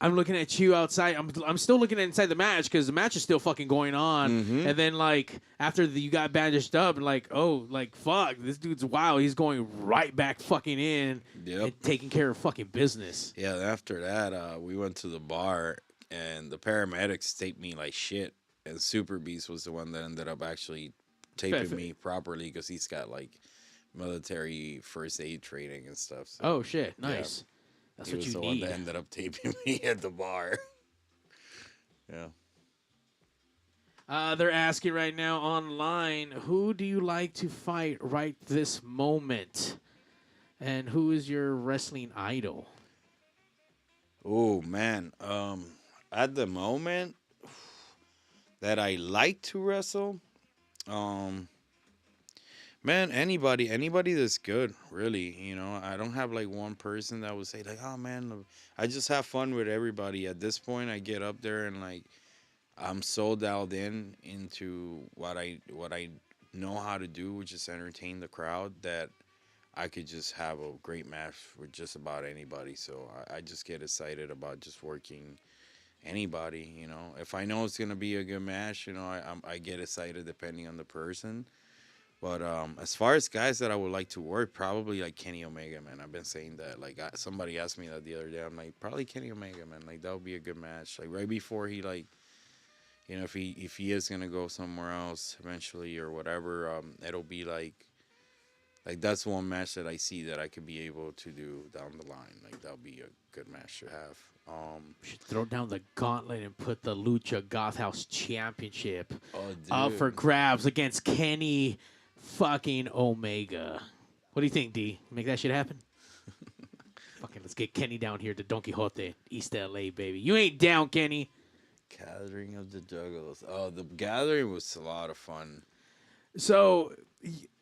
S6: I'm looking at you outside. I'm still looking at inside the match because the match is still fucking going on.
S7: Mm-hmm.
S6: And then like after you got bandaged up, and like, oh, like fuck, this dude's wild. He's going right back fucking in and taking care of fucking business.
S7: Yeah. After that, we went to the bar and the paramedics taped me like shit. And Super Beast was the one that ended up actually taping me properly because he's got like military first aid training and stuff. So,
S6: oh shit, nice.
S7: Yeah.
S6: That's
S7: he
S6: what
S7: was
S6: you
S7: the
S6: need.
S7: one that ended up taping me at the bar. Yeah.
S6: They're asking right now online, who do you like to fight right this moment? And who is your wrestling idol?
S7: Oh man. At the moment that I like to wrestle, man, anybody that's good, really. You know, I don't have like one person that would say like, oh man, I just have fun with everybody. At this point, I get up there and like, I'm so dialed into what I know how to do, which is entertain the crowd, that I could just have a great match with just about anybody. So I just get excited about just working anybody, you know. If I know it's gonna be a good match, you know, I get excited depending on the person. But as far as guys that I would like to work, probably like Kenny Omega, man. I've been saying that. Like somebody asked me that the other day. I'm like, probably Kenny Omega, man. Like that would be a good match. Like right before he like, you know, if he is gonna go somewhere else eventually or whatever, it'll be like that's one match that I see that I could be able to do down the line. Like that'll be a good match to have.
S6: We should throw down the gauntlet and put the Lucha Goth House Championship up
S7: dude.
S6: for grabs against Kenny fucking Omega. What do you think, D? Make that shit happen? Fucking let's get Kenny down here to Don Quixote, East LA, baby. You ain't down, Kenny.
S7: Gathering of the Juggalos. Oh, the gathering was a lot of fun.
S6: So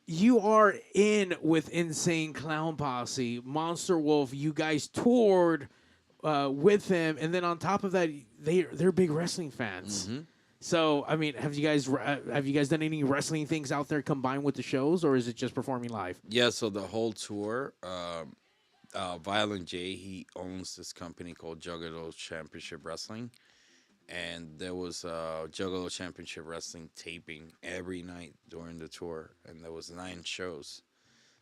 S6: you are in with Insane Clown Posse, Monster Wolf. You guys toured with him, and then on top of that, they're big wrestling fans.
S7: Mm-hmm.
S6: So I mean, have you guys done any wrestling things out there combined with the shows, or is it just performing live?
S7: Yeah, so the whole tour, Violent J, he owns this company called Juggalo Championship Wrestling, and there was Juggalo Championship Wrestling taping every night during the tour, and there was 9 shows.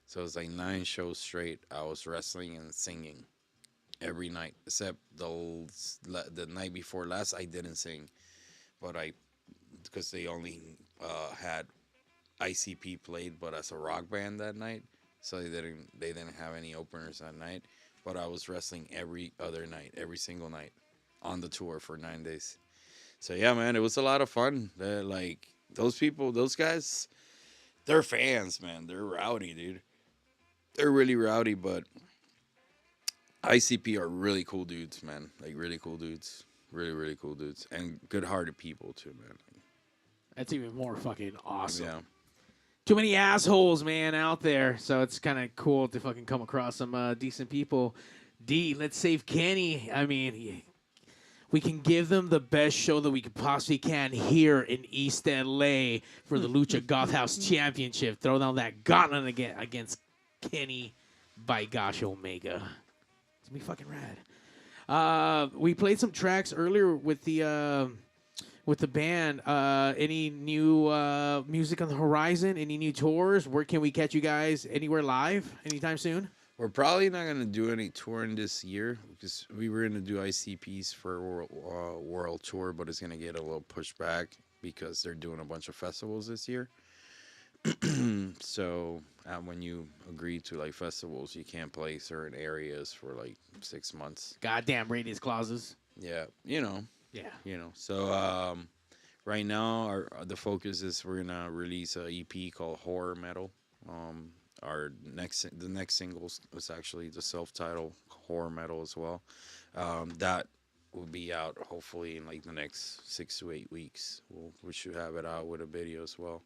S7: So it was like 9 shows straight. I was wrestling and singing every night, except the night before last, I didn't sing, but because they only had ICP played, but as a rock band that night, so they didn't have any openers that night. But I was wrestling every other night, every single night on the tour for 9 days. So yeah, man, it was a lot of fun. They're like those guys, they're fans, man. They're rowdy, dude. They're really rowdy, but ICP are really cool dudes, man. Like really cool dudes. Really, really cool dudes. And good-hearted people, too, man.
S6: That's even more fucking awesome.
S7: Yeah.
S6: Too many assholes, man, out there. So it's kind of cool to fucking come across some decent people. D, let's save Kenny. I mean, we can give them the best show that we could possibly can here in East LA for the Lucha Goth House Championship. Throw down that gauntlet again against Kenny by gosh Omega. It's gonna be fucking rad. We played some tracks earlier with the band. Any new music on the horizon? Any new tours? Where can we catch you guys? Anywhere live? Anytime soon?
S7: We're probably not going to do any touring this year because we were going to do ICPs for World Tour, but it's going to get a little pushed back. because they're doing a bunch of festivals this year. So when you agree to like festivals, you can't play certain areas for like 6 months.
S6: Goddamn radius clauses.
S7: Yeah,
S6: Yeah.
S7: So right now, the focus is we're gonna release a EP called Horror Metal. The next single is actually the self-titled Horror Metal as well. That will be out hopefully in like the next 6 to 8 weeks. We should have it out with a video as well.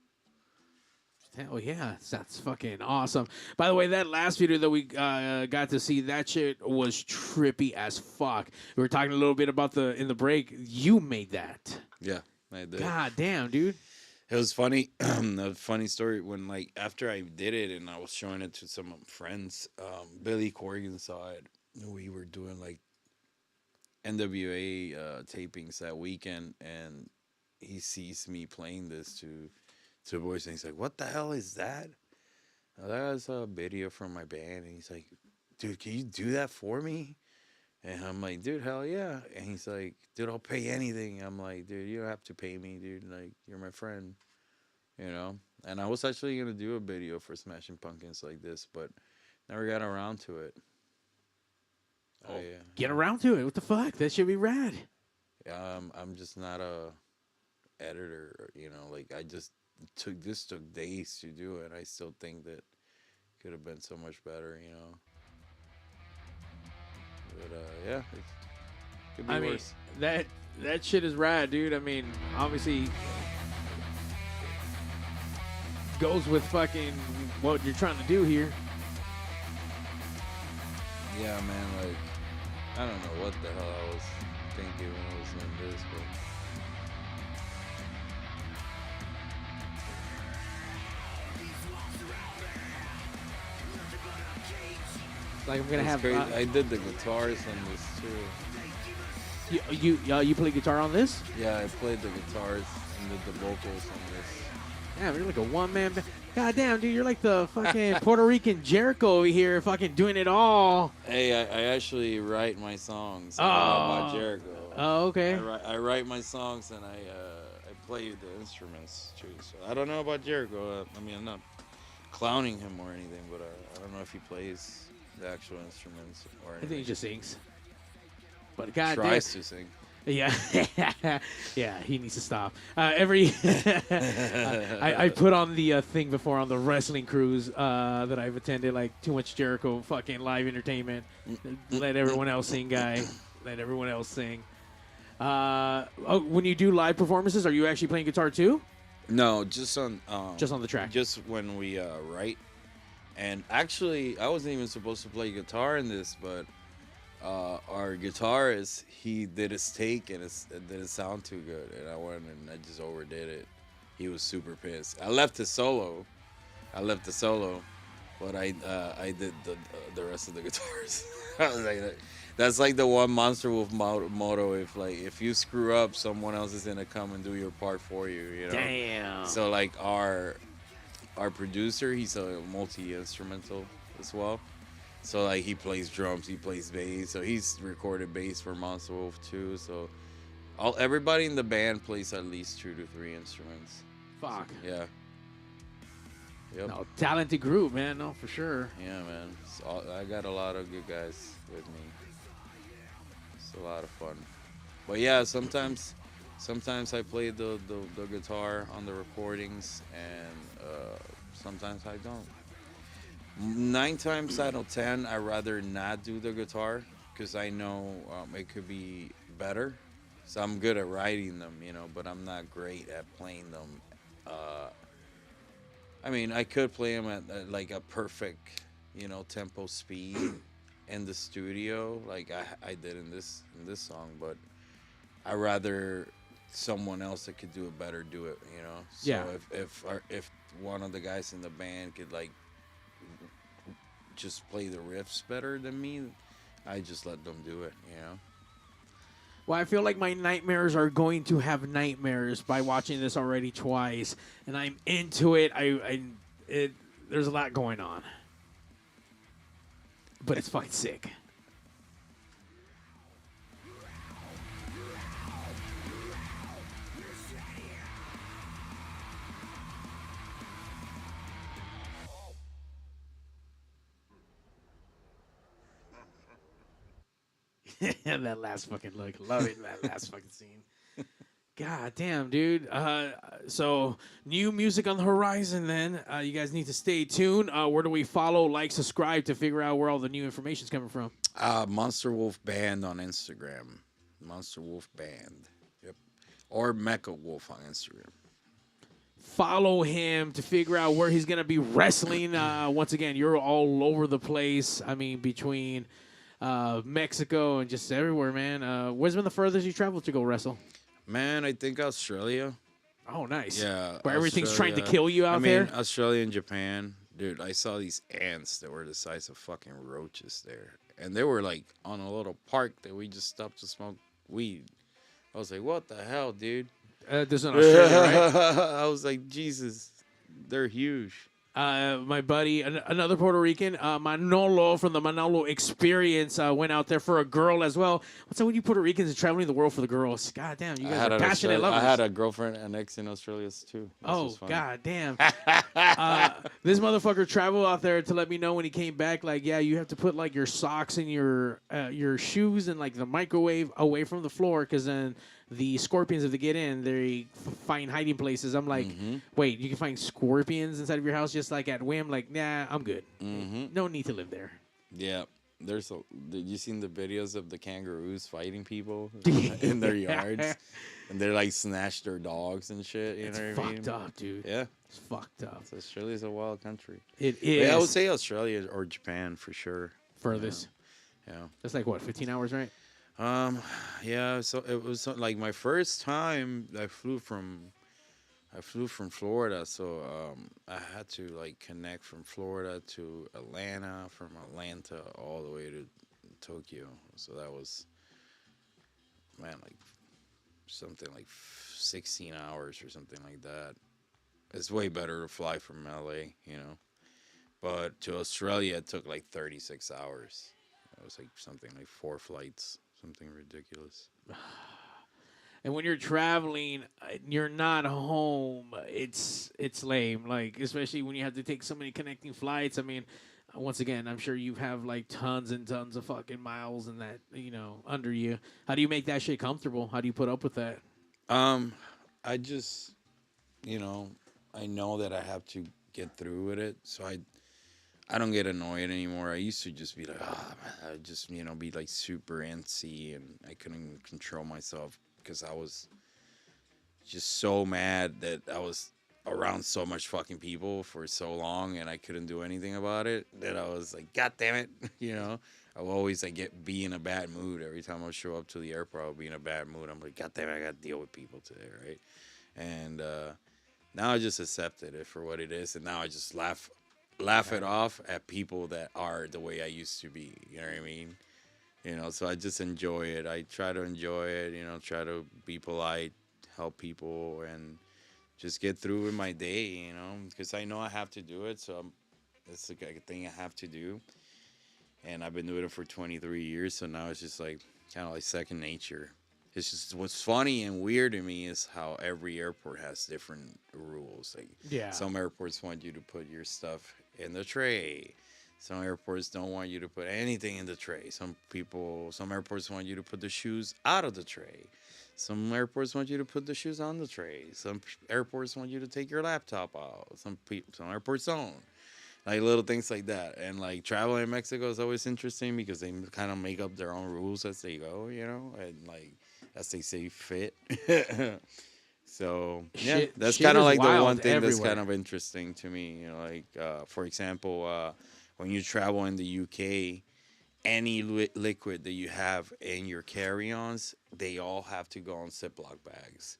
S6: Hell yeah, that's fucking awesome. By the way, that last video that we got to see, that shit was trippy as fuck. We were talking a little bit about in the break. You made that.
S7: Yeah, I did.
S6: God damn, dude.
S7: It was funny. A funny story when like after I did it and I was showing it to some friends, Billy Corgan saw it. We were doing like NWA tapings that weekend, and he sees me playing this to boys, and he's like, "What the hell is that?" That's a video from my band, and he's like, "Dude, can you do that for me?" And I'm like, "Dude, hell yeah!" And he's like, "Dude, I'll pay anything." I'm like, "Dude, you don't have to pay me, dude. Like, you're my friend, you know." And I was actually gonna do a video for Smashing Pumpkins like this, but never got around to it. Oh yeah.
S6: Get around to it. What the fuck? That should be rad.
S7: I'm just not a editor, like I just took days to do it. I still think that could have been so much better, But yeah, it could be worse.
S6: Mean, that shit is rad, dude. I mean, obviously goes with fucking what you're trying to do here.
S7: Yeah, man, like I don't know what the hell I was thinking when I was doing this, but
S6: like I'm gonna have.
S7: crazy. I did the guitars on this too.
S6: You play guitar on this?
S7: Yeah, I played the guitars and did the vocals on this.
S6: Yeah, you're like a one-man band. God damn, dude, you're like the fucking Puerto Rican Jericho over here, fucking doing it all.
S7: Hey, I actually write my songs. About Jericho.
S6: Oh, okay.
S7: I write my songs and I play the instruments too. So I don't know about Jericho. I mean, I'm not clowning him or anything, but I don't know if he plays the actual instruments or anything.
S6: I think he just sings. But God
S7: tries to sing.
S6: Yeah, yeah, he needs to stop. I put on the thing before on the wrestling cruise that I've attended, like Too Much Jericho, fucking live entertainment. Let everyone else sing, guy. Let everyone else sing. When you do live performances, are you actually playing guitar too?
S7: No, just on
S6: the track.
S7: Just when we write. And actually, I wasn't even supposed to play guitar in this, but our guitarist, he did his take and it didn't sound too good, and I went and I just overdid it. He was super pissed. I left the solo, but I did the rest of the guitars. I was like, that's like the one Monster Wolf motto. If you screw up, someone else is gonna come and do your part for you. You know.
S6: Damn.
S7: So like our producer, he's a multi-instrumental as well. So like he plays drums, he plays bass. So he's recorded bass for Monster Wolf too. So everybody in the band plays at least 2 to 3 instruments.
S6: Fuck.
S7: Yeah. Yep.
S6: No, talented group, man. No, for sure.
S7: Yeah, man. I got a lot of good guys with me. It's a lot of fun. But yeah, sometimes I play the guitar on the recordings, and sometimes I don't. 9 times out of 10, I'd rather not do the guitar because I know it could be better. So I'm good at writing them, but I'm not great at playing them. I mean, I could play them at like a perfect, tempo speed in the studio, like I did in this song. But I rather someone else that could do it better do it, So
S6: yeah.
S7: If one of the guys in the band could like just play the riffs better than me, I just let them do it,
S6: Well, I feel like my nightmares are going to have nightmares by watching this already twice, and I'm into it. There's a lot going on, but it's fucking sick. That last fucking look. Love it. That last fucking scene. God damn, dude. So new music on the horizon. Then you guys need to stay tuned. Where do we follow, like, subscribe to figure out where all the new information is coming from?
S7: Monster Wolf Band on Instagram. Monster Wolf Band. Yep. Or MechaWolf on Instagram.
S6: Follow him to figure out where he's gonna be wrestling. Once again, you're all over the place. I mean, between Mexico and just everywhere, man. Where's been the furthest you traveled to go wrestle?
S7: Man, I think Australia.
S6: Oh, nice.
S7: Yeah.
S6: Where everything's trying to
S7: Australia.
S6: kill you out there?
S7: Australia and Japan. Dude, I saw these ants that were the size of fucking roaches there. And they were like on a little park that we just stopped to smoke weed. I was like, what the hell, dude?
S6: This is in Australia, right?
S7: I was like, Jesus, they're huge.
S6: My buddy, another Puerto Rican, Manolo from the Manolo Experience, went out there for a girl as well. What's up with you Puerto Ricans and traveling the world for the girls? God damn, you guys are passionate lovers.
S7: I had a girlfriend, an ex in Australia too.
S6: Oh, god damn. This motherfucker traveled out there to let me know when he came back, like, yeah, you have to put, like, your socks and your shoes in, like, the microwave away from the floor, because then the scorpions, if they get in, they find hiding places. I'm like, wait, you can find scorpions inside of your house just, like, at whim? Like, nah, I'm good. No need to live there.
S7: Yeah. Did you seen the videos of the kangaroos fighting people in their yards? And they're like snatch their dogs and shit. You know what I mean?
S6: It's fucked up, dude.
S7: Yeah.
S6: It's fucked up.
S7: So Australia's a wild country.
S6: It is.
S7: Yeah, I would say Australia or Japan for sure.
S6: Furthest.
S7: Yeah.
S6: That's like, what, 15 hours, right?
S7: Yeah, so it was like my first time I flew from Florida, so I had to like connect from Florida to Atlanta, from Atlanta all the way to Tokyo. So that was, man, like something like 16 hours or something like that. It's way better to fly from LA, you know. But to Australia, it took like 36 hours. It was like something like 4 flights, something ridiculous.
S6: And when you're traveling, you're not home. It's lame. Like, especially when you have to take so many connecting flights. I mean, once again, I'm sure you have like tons and tons of fucking miles and that, you know, under you. How do you make that shit comfortable? How do you put up with that?
S7: I just, you know, I know that I have to get through with it, so I don't get annoyed anymore. I used to just be like, I just, you know, be like super antsy, and I couldn't control myself because I was just so mad that I was around so much fucking people for so long and I couldn't do anything about it, that I was like, God damn it, you know. I would always like be in a bad mood every time I would show up to the airport. I would be in a bad mood. I'm like, God damn it, I got to deal with people today, right? And now I just accepted it for what it is, and now I just laugh it off at people that are the way I used to be. You know what I mean? You know, so I just enjoy it. I try to enjoy it, you know, try to be polite, help people, and just get through with my day, you know, because I know I have to do it. So it's like a thing I have to do. And I've been doing it for 23 years. So now it's just like kind of like second nature. It's just what's funny and weird to me is how every airport has different rules. Like, some airports want you to put your stuff in the tray. Some airports don't want you to put anything in the tray. Some airports want you to put the shoes out of the tray. Some airports want you to put the shoes on the tray. Some airports want you to take your laptop out. Some airports don't. Like little things like that. And like traveling in Mexico is always interesting because they kind of make up their own rules as they go, you know, and like as they say fit. So yeah, that's kind of like the one thing that's kind of interesting to me. You know, like for example, when you travel in the UK, any liquid that you have in your carry-ons, they all have to go on Ziploc bags.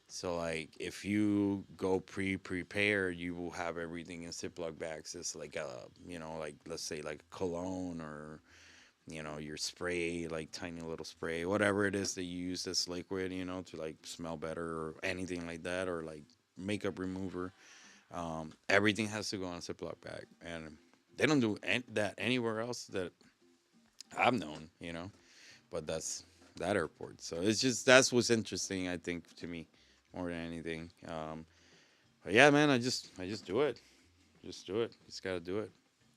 S7: So like if you go prepared, you will have everything in Ziploc bags. It's like you know, like let's say like cologne or, you know, your spray, like tiny little spray, whatever it is that you use this liquid, you know, to like smell better or anything like that, or like makeup remover. Everything has to go on a Ziploc bag, and they don't do that anywhere else that I've known, you know. But that's that airport. So it's just, that's what's interesting, I think, to me more than anything. But yeah, man, I just do it. Just do it. Just gotta do it.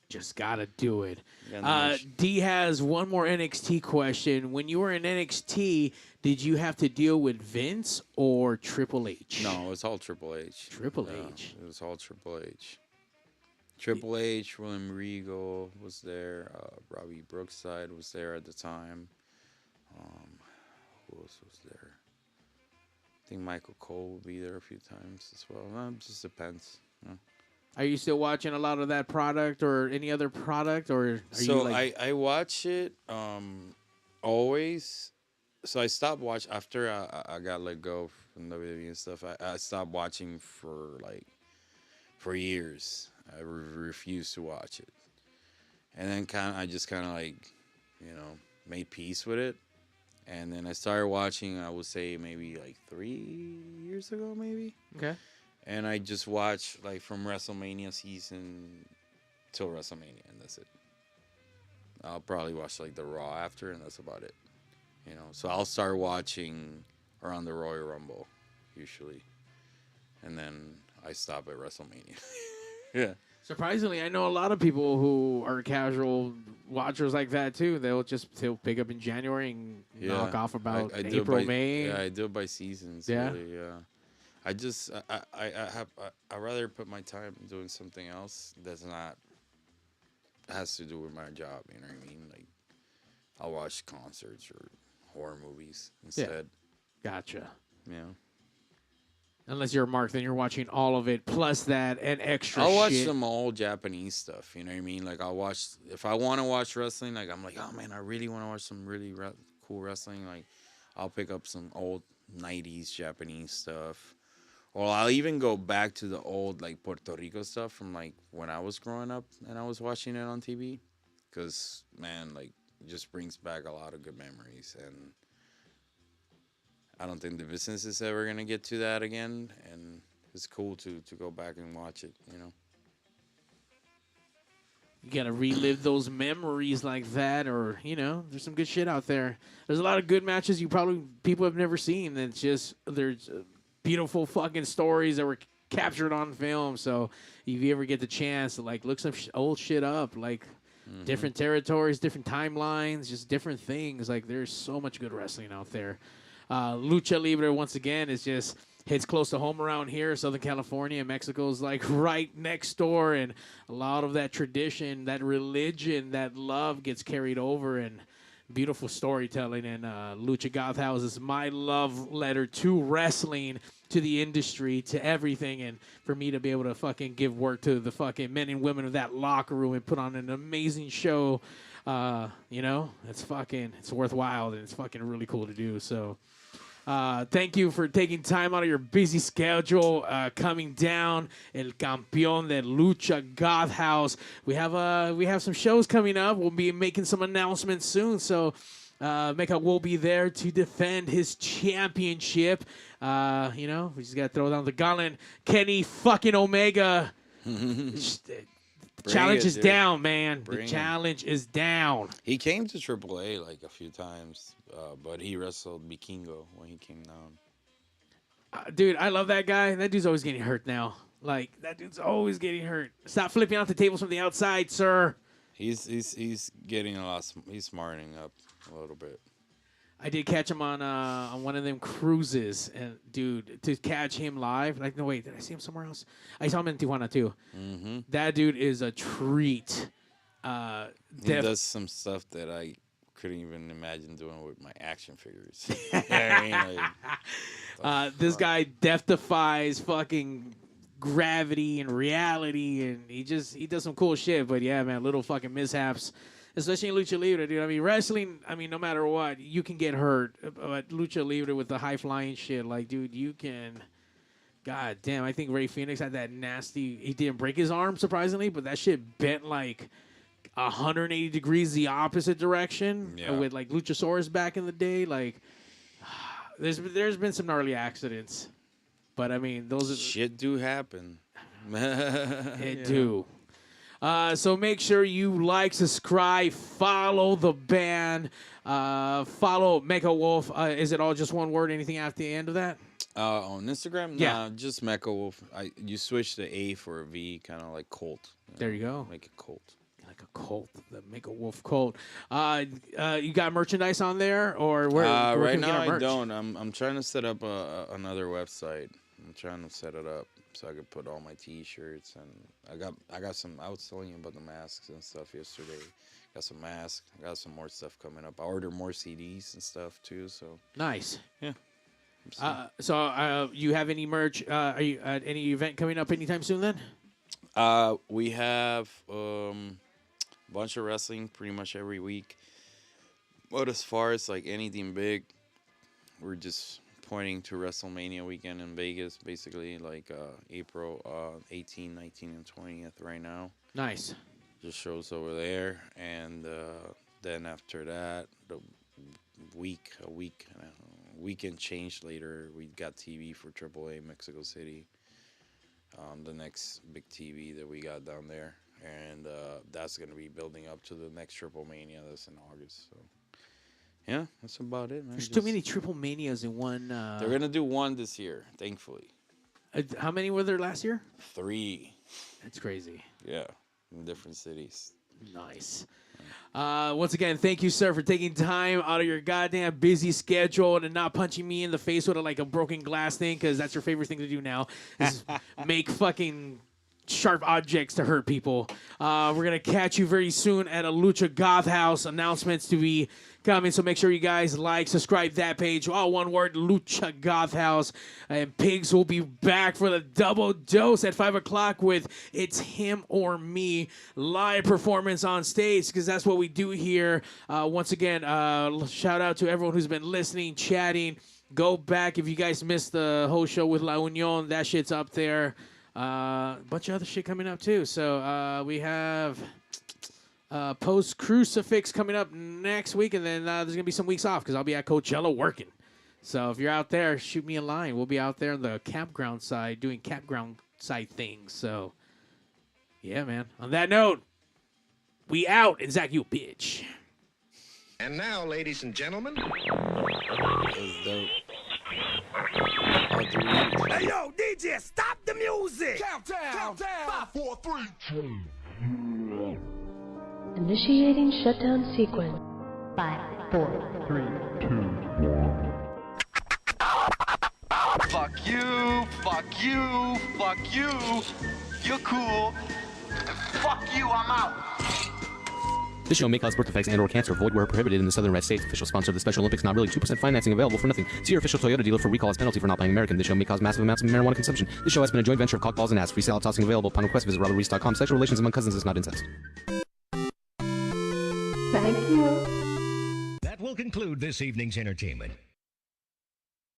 S6: Just gotta do it.
S7: Yeah,
S6: D has one more NXT question. When you were in NXT, did you have to deal with Vince or Triple H?
S7: No, it's all Triple H.
S6: Triple H.
S7: It was all Triple H. Triple H, William Regal was there. Robbie Brookside was there at the time. Who else was there? I think Michael Cole will be there a few times as well. It just depends. You know?
S6: Are you still watching a lot of that product or any other product, or are
S7: So
S6: you like?
S7: I watch it always. So I stopped watching after I got let go from WWE and stuff. I stopped watching for years. I refused to watch it, and then I just kind of made peace with it. And then I started watching, I would say maybe like 3 years ago, maybe.
S6: Okay.
S7: And I just watched like from WrestleMania season till WrestleMania, and that's it. I'll probably watch like the Raw after, and that's about it. So I'll start watching around the Royal Rumble, usually. And then I stop at WrestleMania. Yeah.
S6: Surprisingly, I know a lot of people who are casual watchers like that too. They'll pick up in January and knock off about
S7: I do
S6: April,
S7: it by,
S6: May.
S7: Yeah, I do it by seasons.
S6: Yeah.
S7: Really, yeah. I rather put my time doing something else has to do with my job. You know what I mean? Like, I'll watch concerts or horror movies instead.
S6: Yeah. Gotcha.
S7: Yeah.
S6: Unless you're Mark, then you're watching all of it plus that and extra.
S7: I'll watch
S6: shit.
S7: some old Japanese stuff. You know what I mean? Like, I'll watch if I want to watch wrestling. Like, I'm like, oh man, I really want to watch some really cool wrestling. Like, I'll pick up some old '90s Japanese stuff. Or I'll even go back to the old, like, Puerto Rico stuff from, like, when I was growing up and I was watching it on TV. Because, man, like, it just brings back a lot of good memories. And I don't think the business is ever going to get to that again. And it's cool to go back and watch it, you know.
S6: You got to relive those memories like that, or, there's some good shit out there. There's a lot of good matches people have never seen. That's just, there's beautiful fucking stories that were captured on film. So if you ever get the chance to look some old shit up, different territories, different timelines, just different things. Like, there's so much good wrestling out there. Lucha Libre, once again, is just hits close to home around here, Southern California. Mexico's right next door, and a lot of that tradition, that religion, that love gets carried over, and beautiful storytelling. And Lucha Goth House is my love letter to wrestling, to the industry, to everything. And for me to be able to fucking give work to the fucking men and women of that locker room and put on an amazing show, it's worthwhile, and it's fucking really cool to do. So thank you for taking time out of your busy schedule, coming down. El Campeón de Lucha Goth House. We have some shows coming up. We'll be making some announcements soon. So Mecha will be there to defend his championship. We just got to throw down the gauntlet. Kenny fucking Omega. Challenge is down, man. The challenge is down.
S7: He came to AAA a few times, but he wrestled Vikingo when he came down.
S6: Dude, I love that guy. That dude's always getting hurt now. That dude's always getting hurt. Stop flipping off the tables from the outside, sir.
S7: He's getting a lot. He's smartening up a little bit.
S6: I did catch him on one of them cruises, and dude, to catch him live, no wait, did I see him somewhere else? I saw him in Tijuana too.
S7: Mm-hmm.
S6: That dude is a treat.
S7: He does some stuff that I couldn't even imagine doing with my action figures.
S6: This guy death-defies fucking gravity and reality, and he does some cool shit. But yeah, man, little fucking mishaps. Especially in Lucha Libre, dude. I mean, wrestling, no matter what, you can get hurt. But Lucha Libre with the high-flying shit, dude, you can... God damn, I think Rey Fénix had that nasty... He didn't break his arm, surprisingly, but that shit bent 180 degrees the opposite direction.
S7: Yeah.
S6: With, Luchasaurus back in the day. There's been some gnarly accidents. But, those are...
S7: Shit do happen.
S6: It do. So make sure you like, subscribe, follow the band, follow MechaWolf. Is it all just one word? Anything after the end of that?
S7: On Instagram?
S6: Yeah.
S7: Nah, just MechaWolf. You switch the A for a V, kind of like Colt.
S6: There you go.
S7: Make it Colt.
S6: like a cult, the MechaWolf cult. You got merchandise on there, or where
S7: Right
S6: can we get
S7: now
S6: our
S7: I
S6: merch?
S7: don't. I'm trying to set up another website. I'm trying to set it up so I could put all my T-shirts, and I got some. I was telling you about the masks and stuff yesterday. Got some masks. I got some more stuff coming up. I ordered more CDs and stuff too. So
S6: Nice.
S7: yeah.
S6: So you have any merch? Are you at any event coming up anytime soon? Then
S7: We have a bunch of wrestling pretty much every week. But as far as like anything big, we're just pointing to WrestleMania weekend in Vegas, basically like April 18, 19, and 20th right now.
S6: nice.
S7: Just shows over there, and then after that, a weekend change later, we got TV for AAA Mexico City. The next big TV that we got down there, and that's gonna be building up to the next Triple Mania that's in August. So yeah, that's about it, man.
S6: There's too many Triple Manias in one.
S7: They're gonna do one this year, thankfully.
S6: How many were there last year?
S7: 3.
S6: That's crazy.
S7: Yeah, in different cities.
S6: Nice. Once again, thank you, sir, for taking time out of your goddamn busy schedule and not punching me in the face with a broken glass thing, because that's your favorite thing to do now, is make fucking sharp objects to hurt people. We're going to catch you very soon at a Lucha Goth House. Announcements to be coming, so make sure you guys like, subscribe that page. All one word, Lucha Goth House. And Pigs will be back for the double dose at 5 o'clock with It's Him or Me live performance on stage, because that's what we do here. Once again, shout out to everyone who's been listening, chatting. Go back if you guys missed the whole show with La Union. That shit's up there. A bunch of other shit coming up too. So we have Post Crucifix coming up next week, and then there's gonna be some weeks off because I'll be at Coachella working. So if you're out there, shoot me a line. We'll be out there on the campground side doing campground side things. So yeah, man. On that note, we out. And Zach, you bitch.
S3: And now, ladies and gentlemen.
S7: That's dope.
S1: Hey, yo, DJ, stop the music! Countdown! 5, 4, 3, 2.
S11: Initiating shutdown sequence. 5, 4, 3, 2, 1.
S1: Fuck you, fuck you, fuck you. You're cool. Fuck you, I'm out.
S5: This show may cause birth defects and/or cancer. Void where prohibited in the Southern Red States. Official sponsor of the Special Olympics. Not really. 2% financing available for nothing. See your official Toyota dealer for recall as penalty for not buying American. This show may cause massive amounts of marijuana consumption. This show has been a joint venture of cockballs and ass. Free salad tossing available upon request. Visit robertreese.com. Sexual relations among cousins is not incest.
S11: Thank you.
S3: That will conclude this evening's entertainment.